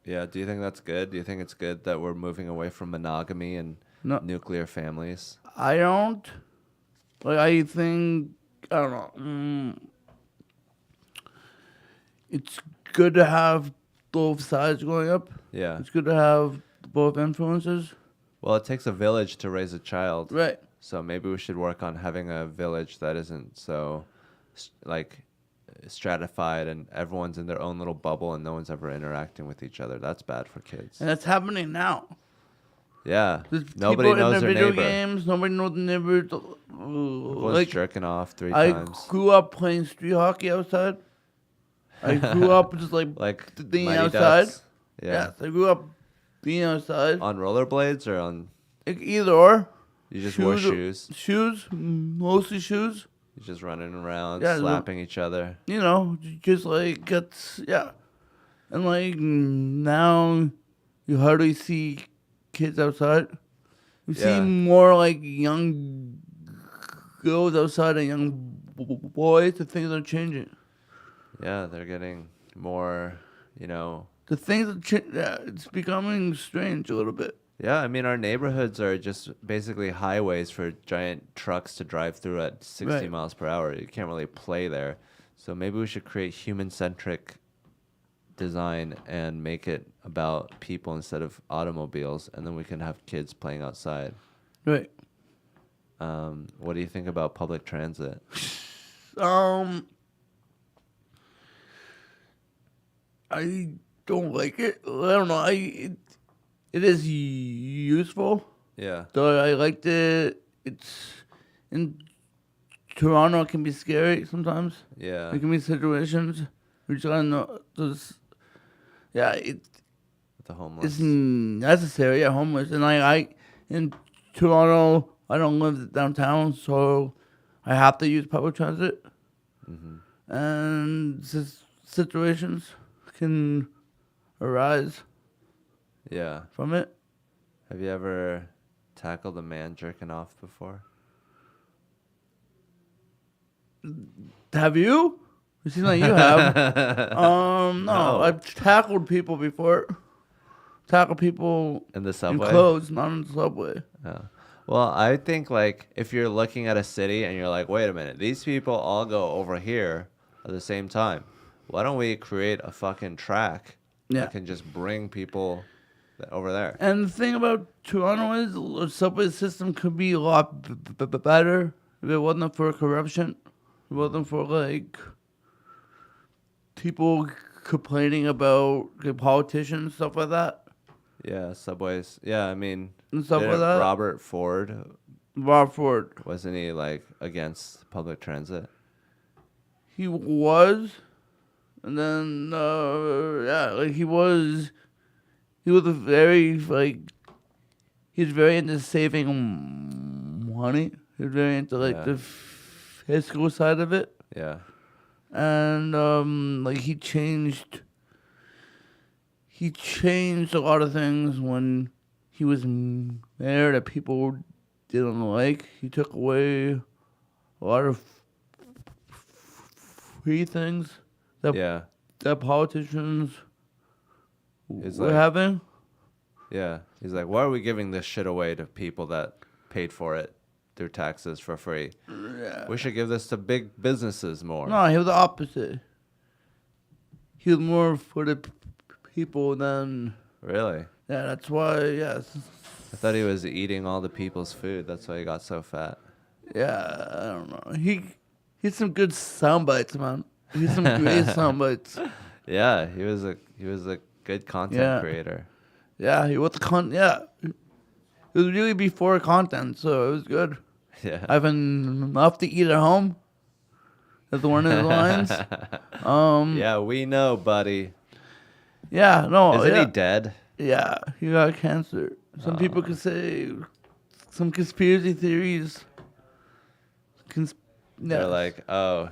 Yeah. Do you think that's good? Do you think it's good that we're moving away from monogamy and No, nuclear families? I don't. Like, I think I don't know. It's good to have both sides going up. Yeah. It's good to have both influences. Well, it takes a village to raise a child. Right. So maybe we should work on having a village that isn't so like stratified and everyone's in their own little bubble and no one's ever interacting with each other. That's bad for kids. And that's happening now. Yeah. There's Nobody people in knows their their video neighbor. games. Nobody knows the neighbors. Everyone's Like, jerking off 3 I times. grew up playing street hockey outside. I grew up just like being Mighty outside. Ducks. Yeah. Yes, I grew up being outside. On rollerblades or on Like, either or. you just wore shoes. Shoes, mostly shoes. You're just running around, Yeah, slapping each other. You know, just like yeah. And like now, you hardly see kids outside. You Yeah. see more like young girls outside and young boys. The things are changing. Yeah, they're getting more, you know. The things are yeah, it's becoming strange a little bit. Yeah, I mean, our neighborhoods are just basically highways for giant trucks to drive through at 60 Right. miles per hour. You can't really play there. So maybe we should create human-centric design and make it about people instead of automobiles, and then we can have kids playing outside. Right. What do you think about public transit? I don't like it. I don't know. It is useful. Yeah. Though I liked it. It's in Toronto. It can be scary sometimes. Yeah. There can be situations. We just gotta know. Yeah, With the homeless. it's necessary. Yeah, homeless, and I in Toronto. I don't live downtown, so I have to use public transit. Mm-hmm. And situations can arise Yeah. from it. Have you ever tackled a man jerking off before? Have you? It seems like you have. No, No. I've tackled people before. Tackled people In the in subway? clothes, not in the subway. Yeah. Well, I think like if you're looking at a city and you're like, wait a minute, these people all go over here at the same time. Why don't we create a fucking track Yeah. that can just bring people over there? And the thing about Toronto is the subway system could be a lot better if it wasn't for corruption. If it wasn't for like people complaining about the politicians, stuff like that. Yeah, subways. Yeah, I mean, And stuff like didn't that. Robert Ford, Rob Ford. wasn't he like against public transit? He was, and then yeah, like he was a very like he was very into saving money. He was very into like Yeah. the fiscal side of it, Yeah. and like he changed a lot of things when he was mayor that people didn't like. He took away a lot of free things Yeah. that politicians It's were like- having. Yeah. He's like, why are we giving this shit away to people that paid for it through taxes for free? Yeah. We should give this to big businesses more. No, he was the opposite. He was more for the people than. Really? Yeah, that's why. Yes. I thought he was eating all the people's food. That's why he got so fat. Yeah, I don't know. He's some good sound bites, man. He's some great sound bites. Yeah, he was a good content Yeah. creator. Yeah, he was the Yeah, it was really before content, so it was good. Yeah. I have enough to eat at home. That's one of his lines. Yeah, we know, buddy. Yeah, no. Isn't yeah. he dead? Yeah, he got cancer. Some people could say some conspiracy theories. They're like, oh,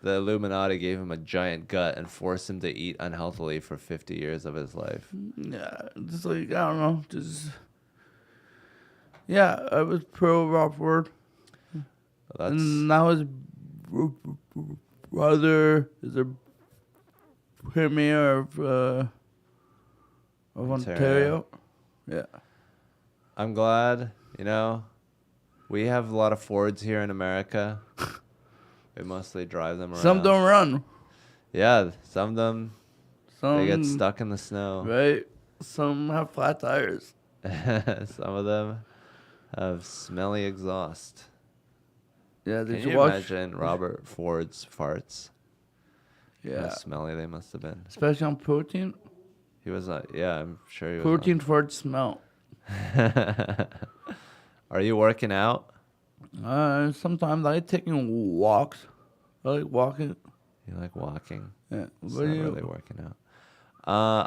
the Illuminati gave him a giant gut and forced him to eat unhealthily for 50 years of his life. yeah, just like I don't know, just yeah. I was pro Rob Ford, Well, that's and now his brother is a premier of Ontario. Yeah. I'm glad, we have a lot of Fords here in America. We mostly drive them around. Some don't run. Yeah, some of them, Some they get stuck in the snow. Right. Some have flat tires. Some of them have smelly exhaust. Yeah. Can Did you you watch? imagine Robert Ford's farts? How Yeah. smelly they must have been. Especially on protein. He was yeah, I'm sure he was. Protein for its smell. Are you working out? Sometimes I like taking walks. I like walking. You like walking? Yeah. It's What do not you? really working out.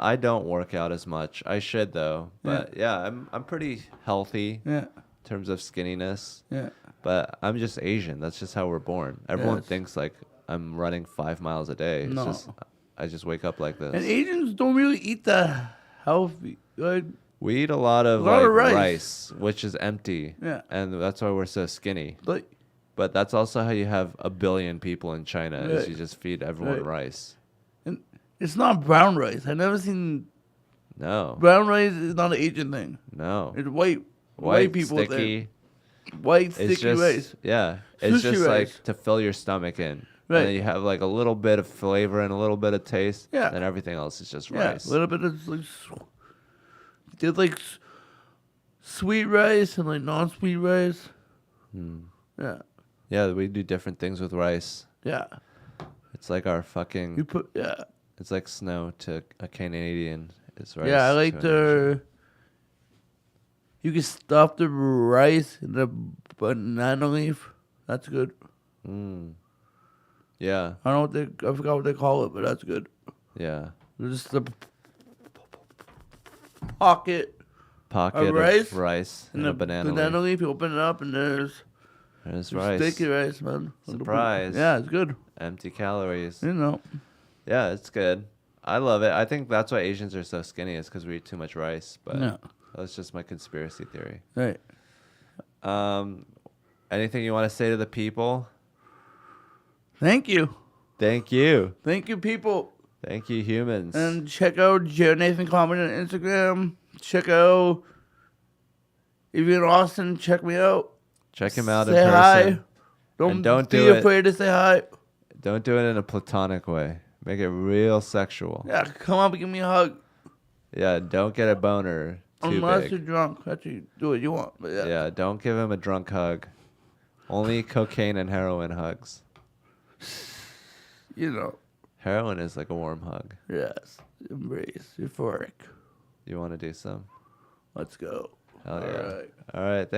I don't work out as much. I should though. But yeah, I'm pretty healthy Yeah. in terms of skinniness. Yeah. But I'm just Asian. That's just how we're born. Everyone Yes. thinks like I'm running 5 miles a day. It's No. just I just wake up like this. And Asians don't really eat that healthy. Like, We eat a lot of rice, which is empty. Yeah. And that's why we're so skinny. like But that's also how you have 1 billion people in China is Right. you just feed everyone Right. rice. and it's not brown rice. I never seen No. brown rice is not an Asian thing. No. It's white White, people sticky. White sticky It's just rice. yeah. It's Sushi just rice. like to fill your stomach in. Right. And then you have like a little bit of flavor and a little bit of taste. Yeah. And everything else is just Yeah, rice. a little bit of like did like sweet rice and like non-sweet rice. Yeah, Yeah, we do different things with rice. yeah. It's like our You fucking put it's like snow to a Canadian. It's rice. yeah. I like to an Asian. You can stuff the rice in the banana leaf. That's good. Yeah. I don't know I forgot what they call it, but that's good. Yeah. Just the pocket Pocket of rice rice and and a banana leaf. leaf. You open it up and there's There's rice. sticky rice, man. Surprise. Yeah, it's good. Empty calories. You know. Yeah, it's good. I love it. I think that's why Asians are so skinny is because we eat too much rice. But Yeah. that's just my conspiracy theory. Right. Anything you want to say to the people? Thank you. Thank you. Thank you, people. Thank you, humans. And check out Joe Nathan Comedy on Instagram. Check out, if you're in Austin, check me out. Check him out Say in person. hi. Don't be do it. afraid to say hi. Don't do it in a platonic way. Make it real sexual. Yeah, come up and give me a hug. Yeah, don't get a boner too Unless big. you're drunk. Actually, do what you want. But Yeah, don't give him a drunk hug. Only cocaine and heroin hugs. You know. Heroin is like a warm hug. Yes. Embrace. Euphoric. You want to do some? Let's go. Hell All yeah. right. All right. Thanks.